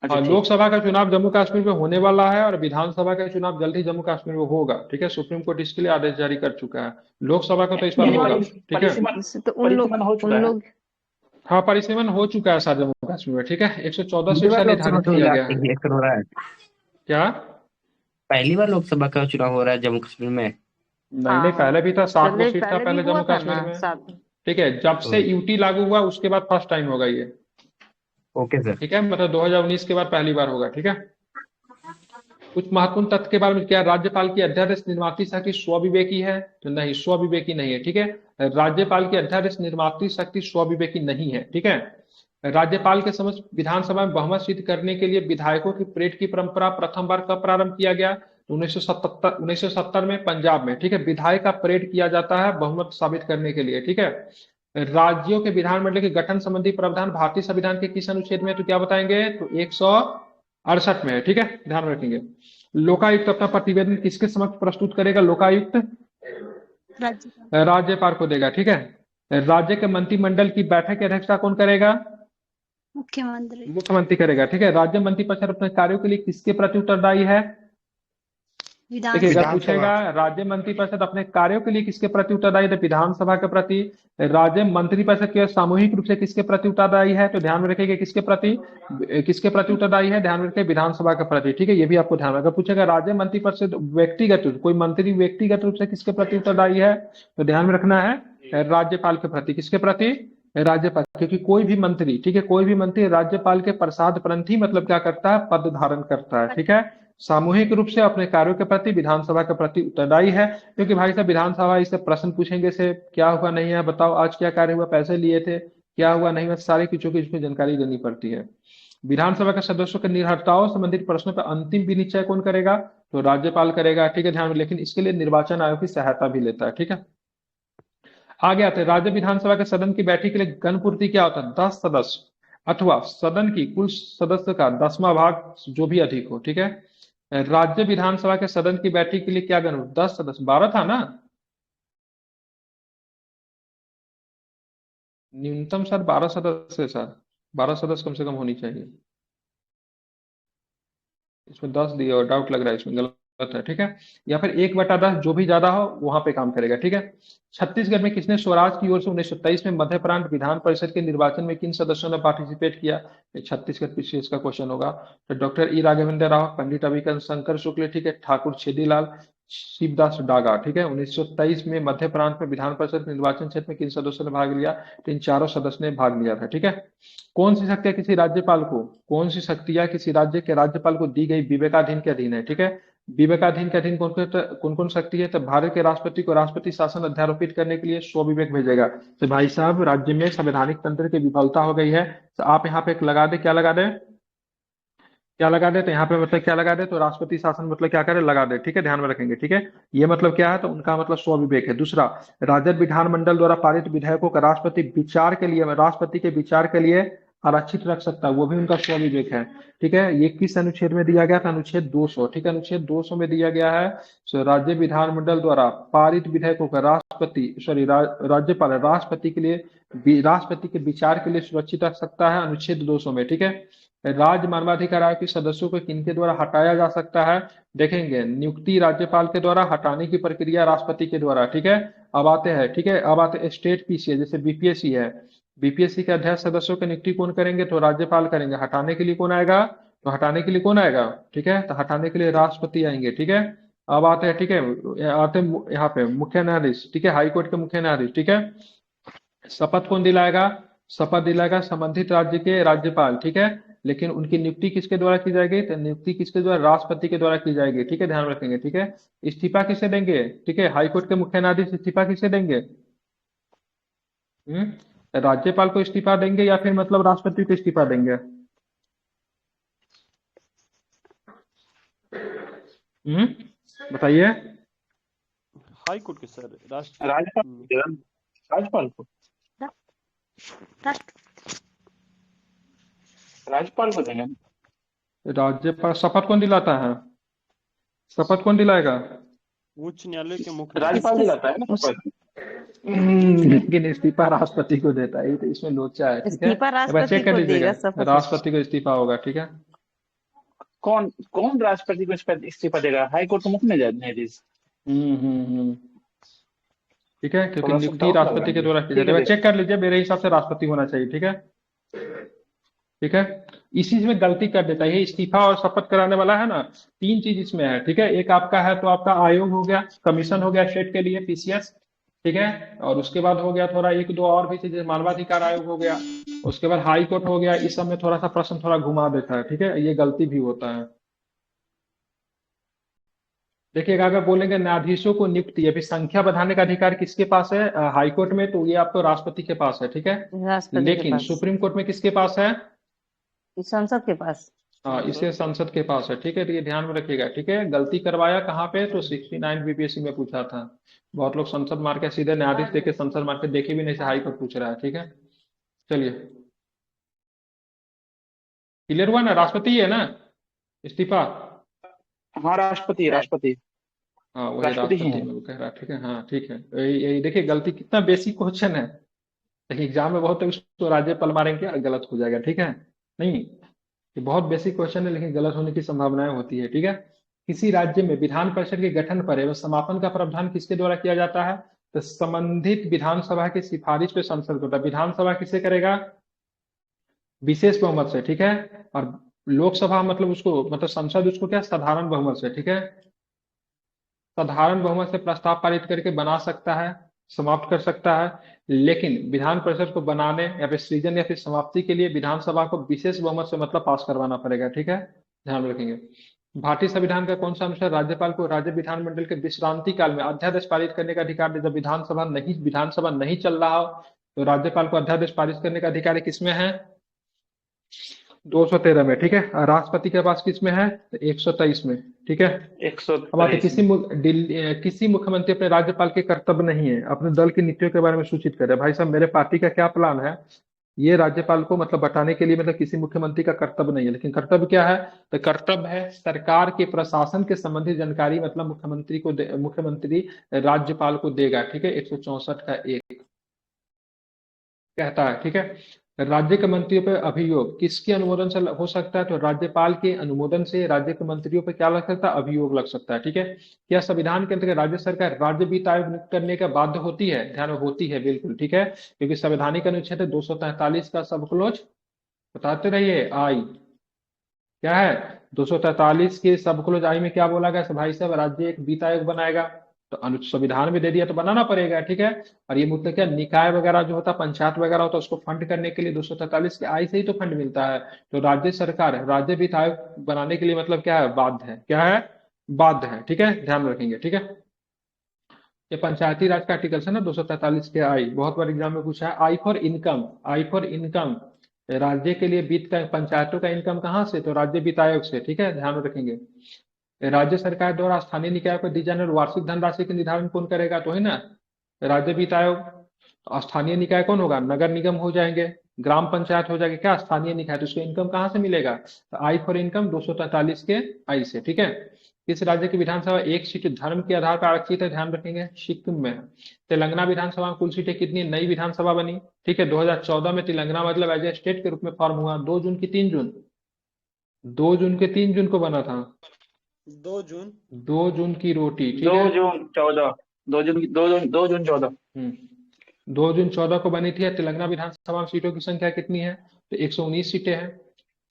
अच्छा हाँ, ठीक। लोकसभा का चुनाव जम्मू कश्मीर में होने वाला है और विधानसभा का चुनाव जल्द ही जम्मू कश्मीर में होगा, ठीक है। सुप्रीम कोर्ट इसके लिए आदेश जारी कर चुका है। लोकसभा का तो इस बार यानी होगा, ठीक है। इससे तो परिसीमन हो चुका उन है। लोग हाँ, परिसीमन हो चुका है सर जम्मू कश्मीर में, ठीक है। 114 पहली सीट बार से लोकसभा निर्धारित किया गया है। इलेक्शन हो रहा है। क्या? पहली बार लोकसभा का चुनाव हो रहा है जम्मू कश्मीर में। नहीं हाँ नहीं, हाँ, पहले भी था, 60 गो पहले सीट था पहले भी पहले हुआ जम्मू था कश्मीर ना में, साथ। ठीक है। जब से ओ- यूटी लागू हुआ उसके बाद फर्स्ट टाइम होगा ये, ओके सर। ठीक है। मतलब 2019 के बाद पहली बार होगा, ठीक है। कुछ महत्वपूर्ण तथ्य के बारे में क्या, राज्यपाल की अध्यादेश निर्माती शक्ति स्वविवेकी है? तो नहीं, स्वविवेकी नहीं है, ठीक है। राज्यपाल की अध्यादेश निर्माती शक्ति स्वविवेकी नहीं है, ठीक है। राज्यपाल के समक्ष विधानसभा में बहुमत सिद्ध करने के लिए विधायकों की परेड की परंपरा प्रथम बार कब प्रारंभ किया गया? 1970 में पंजाब में, ठीक है। विधायक का परेड किया जाता है बहुमत साबित करने के लिए, ठीक है। राज्यों के विधानमंडल के गठन संबंधी प्रावधान भारतीय संविधान के किस अनुच्छेद में है? तो क्या बताएंगे? तो 168 में है, ठीक है, ध्यान रखेंगे। लोकायुक्त अपना प्रतिवेदन किसके समक्ष प्रस्तुत करेगा? लोकायुक्त राज्यपाल राज्यपाल को देगा, ठीक है। राज्य के मंत्रिमंडल की बैठक की अध्यक्षता कौन करेगा? मुख्यमंत्री मुख्यमंत्री करेगा, ठीक है। राज्य मंत्रिपरिषद अपने कार्यों के लिए किसके प्रति उत्तरदायी है? देखिए, अगर विधानसभा पूछेगा राज्य मंत्रिपरिषद अपने कार्यों के लिए किसके प्रति उत्तरदायी है, तो विधानसभा के प्रति। राज्य मंत्रिपरिषद के सामूहिक रूप से किसके प्रति उत्तरदायी है? तो ध्यान में रखिएगा किसके प्रति उत्तरदायी है, ध्यान में रखिए विधानसभा के प्रति, ठीक है। ये भी आपको ध्यान रखना। पूछेगा राज्य मंत्रिपरिषद व्यक्तिगत कोई मंत्री व्यक्तिगत रूप से किसके प्रति उत्तरदायी है, तो ध्यान में रखना है राज्यपाल के प्रति। किसके प्रति? राज्यपाल, क्योंकि कोई भी मंत्री, ठीक है, कोई भी मंत्री राज्यपाल के प्रसाद परंत ही मतलब क्या करता है? पद धारण करता है, ठीक है। सामूहिक रूप से अपने कार्यों के प्रति विधानसभा के प्रति उत्तरदायी है, क्योंकि भाई साहब विधानसभा इससे प्रश्न पूछेंगे से क्या हुआ नहीं है, बताओ आज क्या कार्य हुआ, पैसे लिए थे, क्या हुआ नहीं हुआ, सारी चीजों की इसमें जानकारी देनी पड़ती है। विधानसभा के सदस्यों के निर्भरताओं संबंधित प्रश्नों पर अंतिम विनिश्चय कौन करेगा? तो राज्यपाल करेगा, ठीक है, ध्यान में। लेकिन इसके लिए निर्वाचन आयोग की सहायता भी लेता है, ठीक है। आगे आते हैं, राज्य विधानसभा के सदन की बैठक के लिए गणपूर्ति क्या होता है? 10 सदस्य अथवा सदन की कुल सदस्य का 10वां भाग जो भी अधिक हो, ठीक है। राज्य विधानसभा के सदन की बैठक के लिए क्या गण? 10 सदस्य, 12 था ना न्यूनतम सर? 12 सदस्य सर, 12 सदस्य कम से कम होनी चाहिए। इसमें 10 दिए और डाउट लग रहा है, इसमें गलत है, ठीक है। या फिर 1/10 जो भी ज्यादा हो वहां पे काम करेगा, ठीक है। छत्तीसगढ़ में किसने स्वराज की ओर से 1923 में मध्य प्रांत विधान परिषद के निर्वाचन में किन सदस्यों ने पार्टिसिपेट किया? ये छत्तीसगढ़ पीसीएस का क्वेश्चन होगा। तो डॉक्टर ई राघवेंद्र राव, पंडित अभिकरण शंकर शुक्ल, ठीक है, ठाकुर छेदीलाल, शिवदास डागा, ठीक है। 1923 में मध्य प्रांत में विधान परिषद निर्वाचन क्षेत्र में किन सदस्यों ने भाग लिया? तो इन चारों सदस्य ने भाग लिया था, ठीक है। कौन सी शक्तियां किसी राज्यपाल को, कौन सी शक्तियां किसी राज्य के राज्यपाल को दी गई विवेकाधीन के अधीन है, ठीक है। विवेकाधीन के अधीन कौन कौन शक्ति है? तो भारत के राष्ट्रपति को राष्ट्रपति शासन अध्यारोपित करने के लिए स्वविवेक भेजेगा। तो भाई साहब राज्य में संवैधानिक तंत्र की विफलता हो गई है, तो आप यहाँ पे एक लगा दे, क्या लगा दे? क्या लगा दे? तो यहाँ पे मतलब क्या लगा दे? तो राष्ट्रपति शासन मतलब क्या करे? लगा दे, ठीक है, ध्यान में रखेंगे, ठीक है। ये मतलब क्या है? तो उनका मतलब स्वविवेक है। दूसरा, राज्य विधानमंडल द्वारा पारित विधेयकों का राष्ट्रपति के विचार के लिए आरक्षित रख सकता है, वो भी उनका स्वविवेक है, ठीक है। ये किस अनुच्छेद में दिया गया था? अनुच्छेद 200, ठीक है, अनुच्छेद 200 में दिया गया है। राज्य विधानमंडल द्वारा पारित विधेयकों का राज्यपाल राष्ट्रपति के लिए राष्ट्रपति के विचार के लिए सुरक्षित रख सकता है, अनुच्छेद 200 में, ठीक है। राज्य मानवाधिकार आयोग के सदस्यों को किनके द्वारा हटाया जा सकता है? देखेंगे, नियुक्ति राज्यपाल के द्वारा, हटाने की प्रक्रिया राष्ट्रपति के द्वारा, ठीक है। अब आते हैं, ठीक है, अब आते हैं स्टेट पीसीए, जैसे बीपीएससी है, बीपीएससी के अध्यक्ष सदस्यों की नियुक्ति कौन करेंगे? तो राज्यपाल करेंगे। हटाने के लिए कौन आएगा? तो हटाने के लिए कौन आएगा? ठीक है, तो हटाने के लिए राष्ट्रपति आएंगे, ठीक है। अब आते हैं, ठीक है, आते हैं यहाँ पे मुख्य न्यायाधीश, ठीक है, हाईकोर्ट के मुख्य न्यायाधीश, ठीक है। शपथ कौन दिलाएगा? शपथ दिलाएगा संबंधित राज्य के राज्यपाल, ठीक है। लेकिन उनकी नियुक्ति किसके द्वारा की जाएगी? तो नियुक्ति किसके द्वारा? राष्ट्रपति के द्वारा की जाएगी, ठीक है, ध्यान रखेंगे, ठीक है। इस्तीफा किसे देंगे? ठीक है, हाईकोर्ट के मुख्य न्यायाधीश इस्तीफा किसे देंगे? राज्यपाल को इस्तीफा देंगे या फिर मतलब राष्ट्रपति को इस्तीफा देंगे? बताइए। हाई कोर्ट के सर, राज्यपाल को राज्यपाल को देंगे। राज्यपाल शपथ कौन दिलाता है? शपथ कौन दिलाएगा? उच्च न्यायालय के मुख्य राज्यपाल दिलाता है ना शपथ। लेकिन इस्तीफा राष्ट्रपति को देता है, ये तो इसमें लोचा है, ठीक है। इस्तीफा एक बार राष्ट्रपति चेक कर को लीजिएगा, देगा शपथ। राष्ट्रपति को इस्तीफा होगा, ठीक है। कौन कौन राष्ट्रपति को इस्तीफा देगा? हाई कोर्ट का मुख्य न्यायाधीश। ठीक है, क्योंकि थोड़ा सा नियुक्ति डाउट लग रहा राष्ट्रपति है के मुझे। द्वारा की ठीक जाती है। है, एक बार चेक कर लीजिए, मेरे हिसाब से राष्ट्रपति होना चाहिए, ठीक है। ठीक है, इसी में गलती कर देता है ये इस्तीफा और शपथ कराने वाला है ना, तीन चीज इसमें है, ठीक है। एक आपका है तो आपका आयोग हो गया, कमीशन हो गया स्टेट के लिए, पीसीएस, ठीक है। और उसके बाद हो गया थोड़ा एक दो और भी चीजें, मानवाधिकार आयोग हो गया, उसके बाद हाई कोर्ट हो गया। इस सब में थोड़ा सा प्रश्न थोड़ा घुमा देता है, ठीक है, ये गलती भी होता है। देखिएगा, अगर बोलेंगे न्यायाधीशों को नियुक्ति अभी संख्या बढ़ाने का अधिकार किसके पास है हाई कोर्ट में, तो ये आपको राष्ट्रपति के पास है, ठीक है। राष्ट्रपति के लेकिन पास, सुप्रीम कोर्ट में किसके पास है? संसद के पास। हाँ, इसे संसद के पास है, ठीक है। तो ये ध्यान में रखिएगा, ठीक है। गलती करवाया कहाँ पे, तो 69 बीपीएससी में पूछा था। बहुत लोग संसद मार के सीधे न्यायाधीश देखे, संसद मार के देखे भी नहीं से हाई कोर्ट पूछ रहा है, ठीक है। चलिए, क्लियर हुआ ना, राष्ट्रपति है ना इस्तीफा? हाँ राष्ट्रपति हाँ, वही राष्ट्रपति ही राष्ट्रपति है। में वो कह रहा है, ठीक है। हाँ, ठीक है, यही देखिए, गलती कितना बेसिक क्वेश्चन है, लेकिन एग्जाम में बहुत उसको राज्यपाल मारेंगे और गलत हो जाएगा, ठीक है। नहीं, ये बहुत बेसिक क्वेश्चन है, लेकिन गलत होने की संभावनाएं होती है, ठीक है। किसी राज्य में विधान परिषद के गठन पर एवं समापन का प्रावधान किसके द्वारा किया जाता है, तो संबंधित विधानसभा की सिफारिश पे संसद होता है। विधानसभा किसे करेगा? विशेष बहुमत से, ठीक है। और लोकसभा मतलब उसको, मतलब संसद उसको क्या, साधारण बहुमत से, ठीक है। साधारण बहुमत से प्रस्ताव पारित करके बना सकता है, समाप्त कर सकता है, लेकिन विधान परिषद को बनाने या फिर सृजन या फिर समाप्ति के लिए विधानसभा को विशेष बहुमत से मतलब पास करवाना पड़ेगा, ठीक है। ध्यान में रखेंगे। भारतीय संविधान का कौन सा अनुच्छेद राज्यपाल को राज्य विधानमंडल के विश्रांति काल में अध्यादेश पारित करने का अधिकार दे? जब विधानसभा नहीं चल रहा हो तो राज्यपाल को अध्यादेश पारित करने का अधिकार किसमें है? 213 में, ठीक है। और राष्ट्रपति के पास किसमें है? 123 में, ठीक है। अब आते 123 किसी मुख्यमंत्री अपने राज्यपाल के कर्तव्य नहीं है अपने दल की नीतियों के बारे में सूचित करे। भाई साहब, मेरे पार्टी का क्या प्लान है, ये राज्यपाल को मतलब बताने के लिए मतलब किसी मुख्यमंत्री का कर्तव्य नहीं है। लेकिन कर्तव्य क्या है? तो कर्तव्य है सरकार के प्रशासन के संबंधित जानकारी मतलब मुख्यमंत्री राज्यपाल को देगा, ठीक है। 164 का 1 कहता है, ठीक है। राज्य के मंत्रियों पर अभियोग किसके अनुमोदन से हो सकता है? तो राज्यपाल के अनुमोदन से राज्य के मंत्रियों पर क्या लग सकता है? अभियोग लग सकता है, ठीक है। क्या संविधान के अंतर्गत राज्य सरकार राज्य वित्त आयोग नियुक्त करने का बाध्य होती है? ध्यान में, होती है, बिल्कुल, ठीक है। क्योंकि संवैधानिक अनुच्छेद 243 का सब क्लोज बताते रहिए, आई क्या है? 243 के सब क्लोज आई में क्या बोला गया? भाई साहब, राज्य एक वित्त आयोग बनाएगा, तो संविधान में दे दिया तो बनाना पड़ेगा, ठीक है। और ये मुद्दा क्या, निकाय वगैरह जो होता है, पंचायत वगैरह होता है, उसको फंड करने के लिए 243 के आई से ही तो फंड मिलता है। तो राज्य सरकार राज्य वित्त आयोग बनाने के लिए मतलब क्या है? बाध्य है। क्या है? बाध्य है, ठीक है। ध्यान रखेंगे, ठीक है। ये पंचायती राज का आर्टिकल है ना, 243 के आई, बहुत बार एग्जाम में पूछा है। आई फॉर इनकम, राज्य के लिए वित्त का, पंचायतों का इनकम कहाँ से? तो राज्य वित्त आयोग से, ठीक है। ध्यान रखेंगे। राज्य सरकार द्वारा स्थानीय निकाय को दी जाने वाली वार्षिक धनराशि के निर्धारण कौन करेगा? तो है ना, राज्य वित्त आयोग। तो स्थानीय निकाय कौन होगा? नगर निगम हो जाएंगे, ग्राम पंचायत हो जाएंगे, क्या स्थानीय निकाय। तो उसको इनकम कहाँ से मिलेगा? तो आई फॉर इनकम 243 के आई से, ठीक है। किस राज्य की विधानसभा एक सीट धर्म के आधार पर आरक्षित है? ध्यान रखेंगे, सिक्किम में। तेलंगाना विधानसभा में कुल सीटें कितनी? नई विधानसभा बनी, ठीक है। 2014 में तेलंगाना मतलब एज ए स्टेट के रूप में फॉर्म हुआ। 2 जून की 3 जून, 2 जून के 3 जून को बना था। 2 जून 2 जून की रोटी, ठीक 2 है। जून 14 2 जून 2 जून 14 2 जून 14 को बनी थी। तेलंगाना विधानसभा में सीटों की संख्या कितनी है? तो 119 सीटें हैं।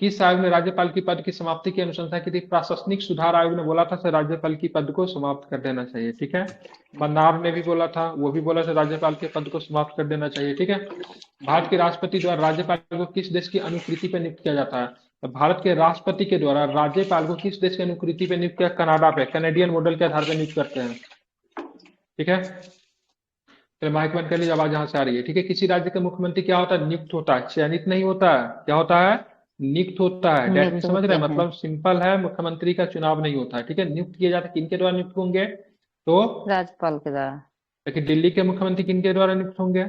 किस आयोग ने राज्यपाल की पद की समाप्ति की अनुशंसा की थी? प्रशासनिक सुधार आयोग ने बोला था सर राज्यपाल की पद को समाप्त कर देना चाहिए, ठीक है। मन्नार ने भी बोला था, वो भी बोला था राज्यपाल के पद को समाप्त कर देना चाहिए, ठीक है। भारत के राष्ट्रपति द्वारा राज्यपाल को किस देश की अनुकृति पर नियुक्त किया जाता है? तो भारत के राष्ट्रपति के द्वारा राज्यपाल को किस देश की अनुकृति पर नियुक्त किया? कनाडा पे, कैनेडियन मॉडल के आधार पर नियुक्त करते हैं, ठीक है। तो माइक बंद कर लीजिए, आवाज यहाँ से आ रही है, ठीक है। किसी राज्य का मुख्यमंत्री क्या होता है? नियुक्त होता है, चयनित नहीं होता है। क्या होता है? नियुक्त होता है। डेट में समझ रहे हैं, मतलब सिंपल है, मुख्यमंत्री का चुनाव नहीं होता है, ठीक है। नियुक्त किए जाते किनके द्वारा नियुक्त होंगे? तो राज्यपाल के द्वारा। लेकिन दिल्ली के मुख्यमंत्री किनके द्वारा नियुक्त होंगे?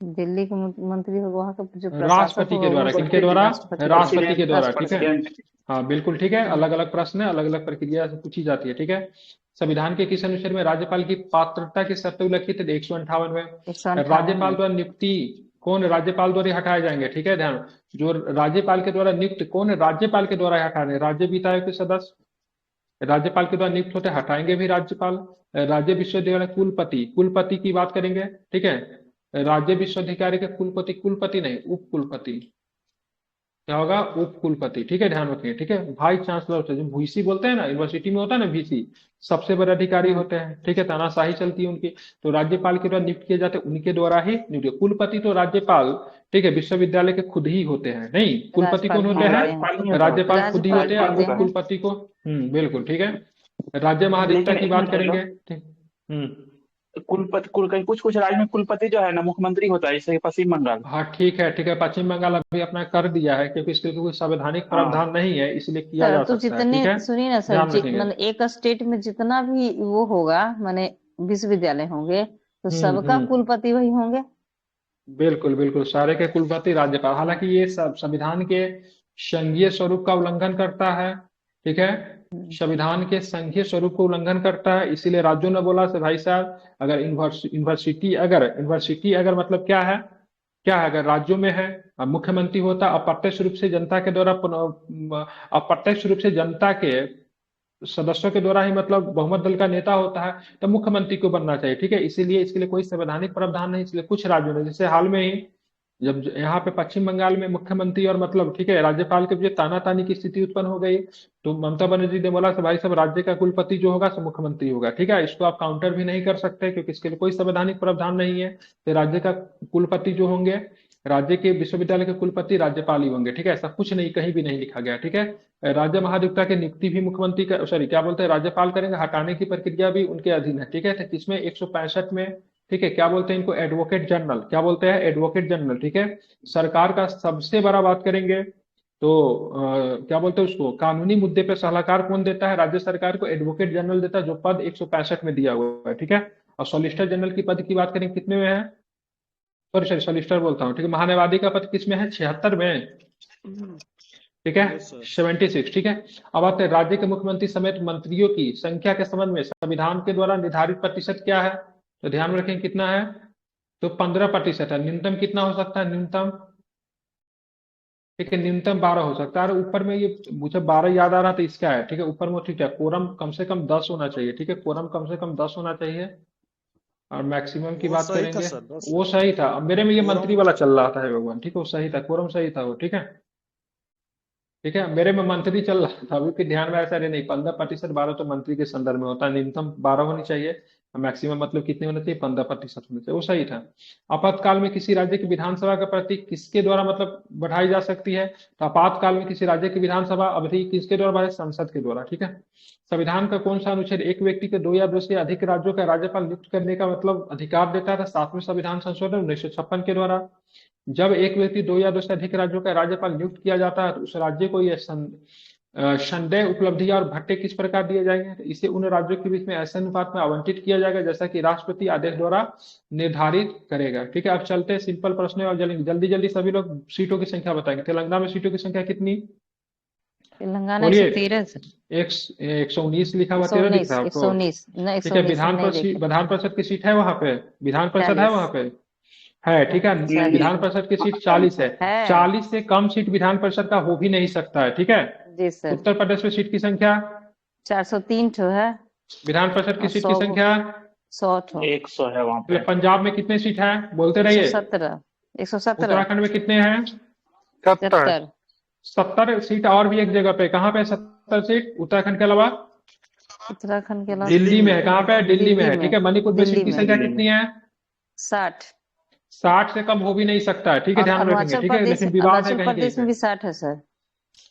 दिल्ली के मंत्री होगा, वहाँ का जो राष्ट्रपति के द्वारा। किनके द्वारा? राष्ट्रपति के द्वारा, ठीक है। प्रेसिडेंट। हाँ बिल्कुल, ठीक है। अलग अलग प्रश्न है, अलग अलग प्रक्रिया से पूछी जाती है, ठीक है। संविधान के किस अनुच्छेद में राज्यपाल की पात्रता की शर्तें उल्लिखित है? 158 में। 158 राज्यपाल द्वारा नियुक्ति कौन राज्यपाल द्वारा हटाए जाएंगे? ठीक है, ध्यान, जो राज्यपाल के द्वारा नियुक्त कौन राज्यपाल के द्वारा हटाने? राज्य वित्त आयोग के सदस्य राज्यपाल के द्वारा नियुक्त होते, हटाएंगे भी राज्यपाल। राज्य विश्वविद्यालय कुलपति, कुलपति की बात करेंगे, ठीक है। राज्य विश्वविद्यालय के कुलपति, कुलपति नहीं उप कुलपति, क्या होगा? उप कुलपति, ठीक है, ध्यान रखिए, ठीक है। वाइस चांसलर होते हैं, जो वीसी बोलते हैं ना, यूनिवर्सिटी में होता है ना वीसी, सबसे बड़े अधिकारी होते हैं, ठीक है, तानाशाही चलती है उनकी। तो राज्यपाल के द्वारा नियुक्त किए जाते हैं, उनके द्वारा ही नियुक्त। कुलपति तो राज्यपाल, ठीक है, विश्वविद्यालय के खुद ही होते हैं, नहीं, कुलपति कौन होते हैं? राज्यपाल नहीं होता। राज्यपाल खुद ही होते हैं, राज्यपाल उप कुलपति को बिल्कुल, ठीक है। राज्य महाधिवक्ता लेकिन की एक बात मिनट रुक करेंगे, लो। ठीक। कुलपति कुछ कुछ राज्य में कुलपति जो है ना मुख्यमंत्री होता है, जैसे पश्चिम बंगाल। हाँ ठीक है, ठीक है, पश्चिम बंगाल अभी अपना कर दिया है, क्योंकि इसके लिए कोई संवैधानिक हाँ प्रावधान नहीं है, इसलिए किया सर जा तो सकता है, जितने ठीक है, सुनिए ना सर, ध्यान रखेंगे। मतलब एक स्टेट में जितना भी वो होगा, माने विश्वविद्यालय होंगे, तो सबका हम्म, कुलपति वही होंगे। बिल्कुल बिल्कुल, सारे के कुलपति राज्यपाल। हालांकि ये सब संविधान के संघीय स्वरूप का उल्लंघन करता है, ठीक है, संविधान के संघीय स्वरूप को उल्लंघन करता है, इसीलिए राज्यों ने बोला से भाई साहब, अगर यूनिवर्सिटी अगर मतलब क्या है, अगर राज्यों में है, मुख्यमंत्री होता, अप्रत्यक्ष रूप से जनता के द्वारा अप्रत्यक्ष रूप से जनता के सदस्यों के द्वारा ही मतलब बहुमत दल का नेता होता है, तो मुख्यमंत्री को बनना चाहिए, ठीक है। इसीलिए इसके लिए कोई संवैधानिक प्रावधान नहीं, इसलिए कुछ राज्यों ने, जैसे हाल में ही जब यहाँ पे पश्चिम बंगाल में मुख्यमंत्री और मतलब, ठीक है, राज्यपाल के बीच तानातानी की स्थिति उत्पन्न हो गई, तो ममता बनर्जी ने बोला कि भाई साहब, राज्य का कुलपति जो होगा सो मुख्यमंत्री होगा, ठीक है। इसको आप काउंटर भी नहीं कर सकते, क्योंकि इसके लिए कोई संवैधानिक प्रावधान नहीं है। तो राज्य का कुलपति जो होंगे, राज्य के विश्वविद्यालय के कुलपति राज्यपाल ही होंगे, ठीक है, ऐसा कुछ नहीं, कहीं भी नहीं लिखा गया, ठीक है। राज्य महाधिवक्ता की नियुक्ति भी मुख्यमंत्री का, सॉरी क्या बोलते हैं, राज्यपाल करेंगे, हटाने की प्रक्रिया भी उनके अधीन है, ठीक है। तो इसमें 165 में, ठीक है, क्या बोलते हैं इनको? एडवोकेट जनरल, क्या बोलते हैं? एडवोकेट जनरल, ठीक है। सरकार का सबसे बड़ा बात करेंगे तो क्या बोलते हैं उसको? कानूनी मुद्दे पे सलाहकार कौन देता है? राज्य सरकार को एडवोकेट जनरल देता है, जो पद 165 में दिया हुआ है, ठीक है। और सॉलिसिटर जनरल की पद की बात करें, कितने में है? सॉरी सॉलिसिटर बोलता हूँ, ठीक है। महान्यायवादी का पद किस में है? 76 में, ठीक है, Yes, sir. 76, ठीक है। अब आते हैं राज्य के मुख्यमंत्री समेत मंत्रियों की संख्या के संबंध में संविधान के द्वारा निर्धारित प्रतिशत क्या है? तो ध्यान में रखें, कितना है? तो 15% है। न्यूनतम कितना हो सकता है? न्यूनतम, ठीक है, न्यूनतम 12 हो सकता है। और ऊपर में ये मुझे 12 याद आ रहा था, इसका है, ठीक है, ऊपर में, ठीक है, कोरम कम से कम 10 होना चाहिए, ठीक है, कोरम कम से कम 10 होना चाहिए। और मैक्सिमम की वो बात सही था करेंगे, सर, 10 वो सही था। अब मेरे में ये कोरम मंत्री वाला चल रहा था, हे भगवान, ठीक है, वो सही था, कोरम सही था वो, ठीक है, ठीक है। मेरे में मंत्री चल रहा था, अभी के ध्यान में ऐसा नहीं, 15%, 12 तो मंत्री के संदर्भ में होता है, न्यूनतम 12 होनी चाहिए, मैक्सिमम मतलब कितने होने चाहिए? 15% होने चाहिए, वो सही था। आपातकाल में किसी राज्य की विधानसभा का प्रति किसके द्वारा मतलब बढ़ाई जा सकती है? तो आपातकाल में किसी राज्य की विधानसभा अवधि किसके द्वारा बढ़ाई? संसद के द्वारा, ठीक है। संविधान का कौन सा अनुच्छेद एक व्यक्ति को 2 या 2 से अधिक राज्यों का राज्यपाल नियुक्त करने का मतलब अधिकार देता था? 7वें संविधान संशोधन 1956 के द्वारा। जब एक व्यक्ति 2 या 2 से अधिक राज्यों का राज्यपाल नियुक्त किया जाता है, तो उस राज्य को यह संदेह उपलब्धि और भत्ते किस प्रकार दिए जाएंगे? तो इसे उन राज्यों के बीच में ऐसे अनुपात में आवंटित किया जाएगा जैसा कि राष्ट्रपति आदेश द्वारा निर्धारित करेगा, ठीक है। अब चलते हैं सिंपल प्रश्न और जल्दी जल्दी सभी लोग सीटों की संख्या बताएंगे। तेलंगाना में सीटों की संख्या कितनी? तेलंगाना बोलिए। 113 119 लिखा हुआ, 13 दिख रहा है आपको? 119 ना, ठीक है, 119 विधान परिषद की सीट है वहां पे? विधान परिषद है 40 वहां पे? है, ठीक है। नहीं। विधान परिषद की सीट 40 है। 40 से कम सीट विधान परिषद का हो भी नहीं सकता है, ठीक है। जी सर। उत्तर प्रदेश में सीट की संख्या 403 ठो है, विधान परिषद की सीट की 100 संख्या 100 ठो, 100 है वहां पे। पंजाब में कितने सीट है? बोलते रहिए। 117 उत्तराखंड में कितने हैं? 70 70 सीट। और भी एक जगह पे, कहाँ पे 70 सीट उत्तराखंड के अलावा? उत्तराखंड के अलावा दिल्ली में है। कहाँ पे? दिल्ली में है, ठीक है। मणिपुर में सीट दिल्ली की में संख्या कितनी है? 60। 60 से कम हो भी नहीं सकता है, ठीक है, और ध्यान रखेंगे, अरुणाचल ठीक है, प्रदेश, लेकिन विवाद है अरुणाचल कहीं कहीं प्रदेश में पे। भी 60 है सर।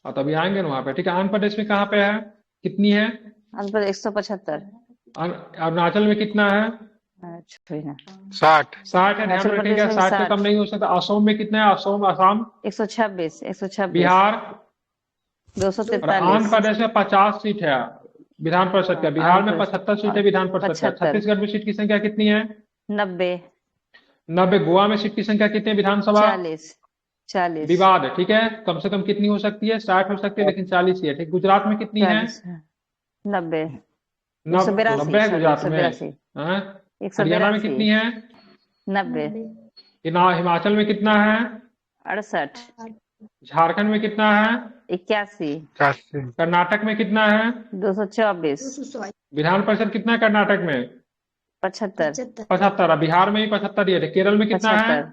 और तभी आएंगे ना वहां पे, ठीक है। आंध्र प्रदेश में कहाँ पे है? कितनी है? आंध्र प्रदेश 175। अरुणाचल में कितना है? छोड़िए ना, 60 है, ध्यान अरुणाचल रखेंगे, प्रदेश में 60 से 60। कम नहीं हो सकता। असम में कितना है? असम 126। बिहार और 243। आंध्र प्रदेश में 50 सीट है विधान परिषद का। बिहार में 75 सीट है विधान परिषद का। 75। छत्तीसगढ़ में सीट की संख्या कितनी है? 90। गोवा में सीट की संख्या कितनी है विधानसभा? 40। विवाद है, ठीक है, कम से कम कितनी हो सकती है? 60 हो सकती है, लेकिन 40 ही है, ठीक। गुजरात में कितनी है? 90। 90 है गुजरात में। 182 हाँ? हरियाणा में 182 कितनी है? 90 हिमाचल में कितना है? 68 झारखंड में कितना है? 81 कर्नाटक में कितना है? 224 विधान परिषद कितना है कर्नाटक में? 75 75। बिहार में भी 75 ये थे। केरल में कितना है? 75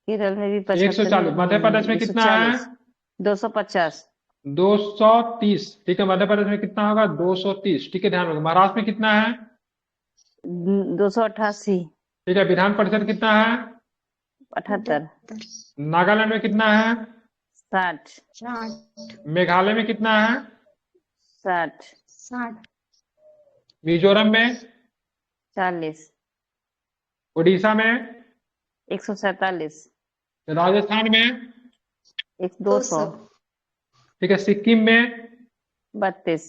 केरल में भी 75 140। मध्य प्रदेश में कितना है? 250 230। ठीक है, मध्य प्रदेश में कितना होगा? 230। ठीक है, ध्यान रखो। महाराष्ट्र में कितना है? 288 ठीक है, विधान परिषद कितना है? 78 नागालैंड में कितना है? 60 मेघालय में कितना है? 60 मिजोरम में? 40 उड़ीसा में? 147 राजस्थान में? 200 ठीक है, सिक्किम में? 32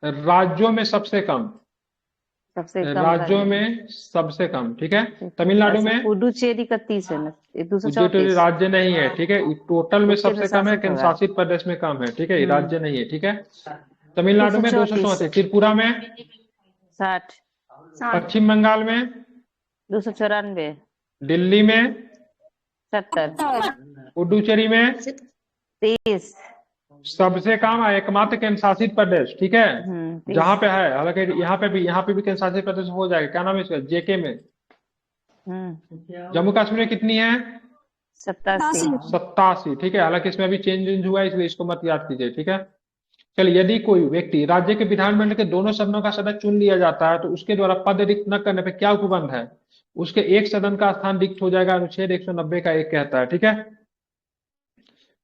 राज्यों में सबसे कम। सबसे कम राज्यों में सबसे कम। ठीक है, तमिलनाडु में? पुडुचेरी का 30 है ना, पुडुचेरी 234 राज्य नहीं है। ठीक है, टोटल में उसके सबसे कम है, शासित केंद्र होगा। शासित प्रदेश में कम है। ठीक है, ये राज्य नहीं है। ठीक है, तमिलनाडु में 234 234। त्रिपुरा में? 60 पश्चिम बंगाल में? 294 दिल्ली में? 70 पुडुचेरी में? 30 सबसे कम है एकमात्र केंद्र शासित प्रदेश। ठीक है, 30 जहाँ पे है। हालांकि यहाँ पे भी केंद्र शासित प्रदेश हो जाएगा। क्या नाम है इसका? जेके में। जम्मू कश्मीर में कितनी है? 87 87। ठीक है, हालांकि इसमें अभी चेंज हुआ है, इसलिए इसको मत याद कीजिए। ठीक है, चलिए। यदि कोई व्यक्ति राज्य के विधानमंडल के दोनों सदनों का सदस्य चुन लिया जाता है तो उसके द्वारा पद रिक्त न करने पर क्या उपबंध है? उसके एक सदन का स्थान रिक्त हो जाएगा। अनुच्छेद 190 का 1 कहता है। ठीक है,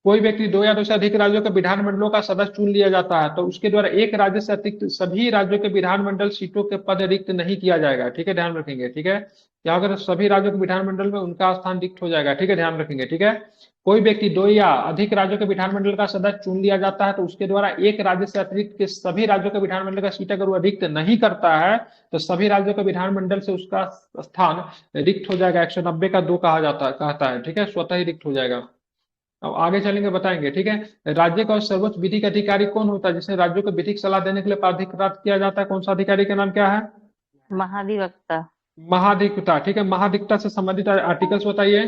कोई व्यक्ति 2 या 2 से अधिक राज्यों के विधानमंडलों का सदस्य चुन लिया जाता है तो उसके द्वारा एक राज्य से अतिरिक्त सभी राज्यों के विधानमंडल सीटों के पद रिक्त नहीं किया जाएगा। ठीक है, ध्यान रखेंगे। ठीक है, या अगर सभी राज्यों के विधानमंडल में उनका स्थान रिक्त हो जाएगा। ठीक है, ध्यान रखेंगे। ठीक है, कोई व्यक्ति 2 या अधिक राज्यों के विधानमंडल का सदस्य चुन लिया जाता है तो उसके द्वारा एक राज्य से अतिरिक्त के सभी राज्यों के विधानमंडल का सीट अगर वो रिक्त नहीं करता है तो सभी राज्यों के विधानमंडल से उसका स्थान रिक्त हो जाएगा। 190 का 2 कहता है। ठीक है, स्वतः ही रिक्त हो जाएगा। अब आगे चलेंगे, बताएंगे। ठीक है, राज्य का सर्वोच्च विधिक अधिकारी कौन होता है जिसे राज्यों को विधिक सलाह देने के लिए प्राधिकृत किया जाता है? कौन सा अधिकारी का नाम क्या है? महाधिवक्ता महाधिवक्ता। ठीक है, महाधिवक्ता से संबंधित आर्टिकल्स बताइए।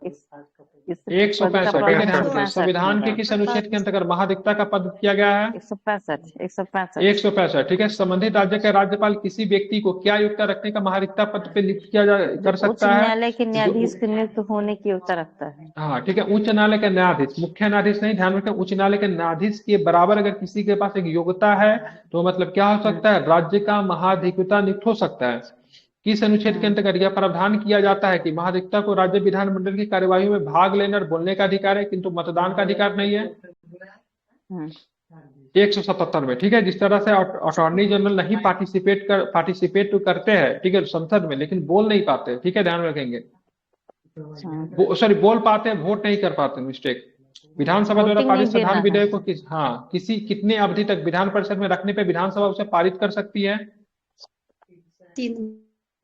165। ठीक है, ध्यान रखिए। संविधान के किस अनुच्छेद के अंतर्गत महाधिवक्ता का पद किया गया है? 165 165। ठीक है, संबंधित राज्य के राज्यपाल किसी व्यक्ति को क्या योग्यता रखने का महाधिवक्ता पद पे नियुक्त कर उच्च सकता है? न्यायालय के न्यायाधीश के नियुक्त होने की योग्यता रखता है। हाँ, ठीक है, उच्च न्यायालय का न्यायाधीश, मुख्य न्यायाधीश नहीं। ध्यान रखें, उच्च न्यायालय के न्यायाधीश के बराबर अगर किसी के पास एक योग्यता है तो मतलब क्या हो सकता है? राज्य का महाधिवक्ता नियुक्त हो सकता है। किस अनुच्छेद के अंतर्गत यह प्रावधान किया जाता है कि महाधिवक्ता को राज्य विधानमंडल की कार्यवाही में भाग लेने और बोलने का अधिकार है किंतु मतदान का अधिकार नहीं है? 177 में। ठीक है, जिस तरह से अटॉर्नी जनरल नहीं पार्टिसिपेट करते हैं, ठीक है, संसद में, लेकिन बोल नहीं पाते। ठीक है, ध्यान रखेंगे। सॉरी, बोल पाते हैं, वोट नहीं कर पाते। मिस्टेक। विधानसभा द्वारा पारित साधारण विधेयक को कितने अवधि तक विधान परिषद में रखने पर विधानसभा उसे पारित कर सकती है? 3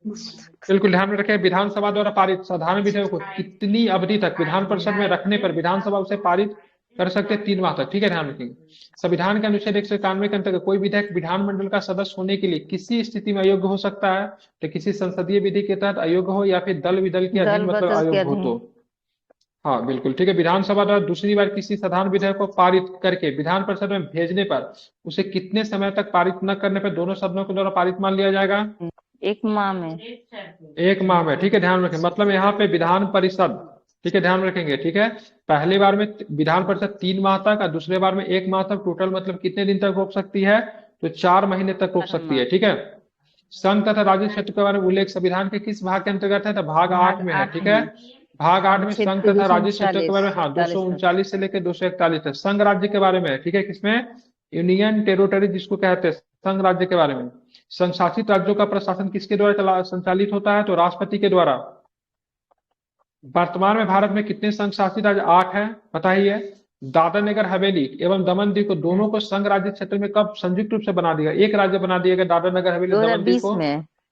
बिल्कुल ध्यान में रखें, विधानसभा द्वारा पारित साधारण विधेयक को कितनी अवधि तक विधान परिषद में रखने पर विधानसभा उसे पारित कर सकते हैं? 3 माह तक। ठीक है, ध्यान रखेंगे। संविधान के अनुच्छेद 191 के अंतर्गत कोई विधेयक विधानमंडल का सदस्य होने के लिए किसी स्थिति में अयोग्य हो सकता है? तो किसी संसदीय विधि के तहत अयोग्य हो या फिर दल विदल के अधीन, मतलब अयोग्य हो तो। हाँ, बिल्कुल। ठीक है, विधानसभा द्वारा दूसरी बार किसी साधारण विधेयक को पारित करके विधान परिषद में भेजने पर उसे कितने समय तक पारित न करने पर दोनों सदनों के द्वारा पारित मान लिया जाएगा? 1 माह में। 1 माह में। ठीक है, ध्यान रखें। मतलब यहाँ पे विधान परिषद, ठीक है, ध्यान रखेंगे। ठीक है, पहली बार में विधान परिषद 3 माह तक और दूसरे बार में 1 माह तक, टोटल मतलब कितने दिन तक रोक सकती है? तो 4 महीने तक रोक सकती है। ठीक है, संघ तथा राज्य क्षेत्र के बारे में उल्लेख संविधान के किस भाग के अंतर्गत है? तो भाग 8 में है। ठीक है, भाग 8 में संघ तथा राज्य क्षेत्र के बारे में, हाँ, 239 से लेकर 241 है। संघ राज्य के बारे में है। ठीक है, किसमें? यूनियन टेरिटरी जिसको कहते हैं, संघ राज्य के बारे में। संघ शासित राज्यों का प्रशासन किसके द्वारा संचालित होता है? तो राष्ट्रपति के द्वारा। वर्तमान में भारत में कितने संघ शासित राज्य? 8 है, बताइए। दादरा नगर हवेली एवं दमन दीव को दोनों को संघ राज्य क्षेत्र में कब संयुक्त रूप से बना दिया? एक राज्य बना दिया गया दादरा नगर हवेली दमन दीव को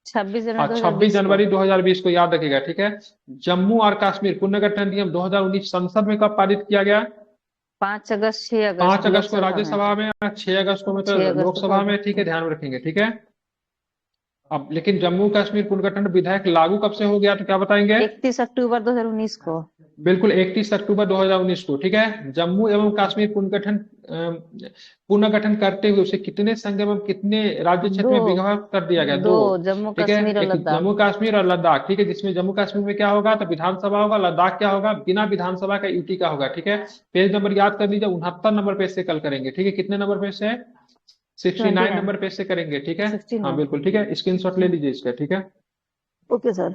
26 जनवरी 2020 को, याद रखिएगा। ठीक है, जम्मू और कश्मीर पुनर्गठन नियम 2019 संसद में कब पारित किया गया? 5 अगस्त 6 अगस्त 5 अगस्त को लोकसभा में, राज्यसभा में और 6 अगस्त को 6 मतलब अगस्त लोकसभा को में, ठीक है, ध्यान में रखेंगे, ठीक है। अब लेकिन जम्मू कश्मीर पुनर्गठन विधेयक लागू कब से हो गया, तो क्या बताएंगे? 31 अक्टूबर 2019 को। बिल्कुल 31 अक्टूबर 2019 को, ठीक है। जम्मू एवं कश्मीर पुनर्गठन करते हुए उसे कितने संघ एवं कितने राज्य क्षेत्र में 2 विभाजित कर दिया गया? 2 दो, जम्मू ठीक है। कश्मीर और एक लद्दाख। जम्मू कश्मीर और लद्दाख, ठीक है, जिसमें जम्मू कश्मीर में क्या होगा, तो विधानसभा होगा, लद्दाख क्या होगा, बिना विधानसभा का यूटी का होगा, ठीक है। पेज नंबर याद कर लीजिए, 69 नंबर पेज से कल करेंगे, ठीक है। कितने नंबर पेज से? 69 नंबर पेज से करेंगे, ठीक है। हाँ 69। बिल्कुल, ठीक है, स्क्रीनशॉट ले लीजिए इसका, ठीक है। Okay sir.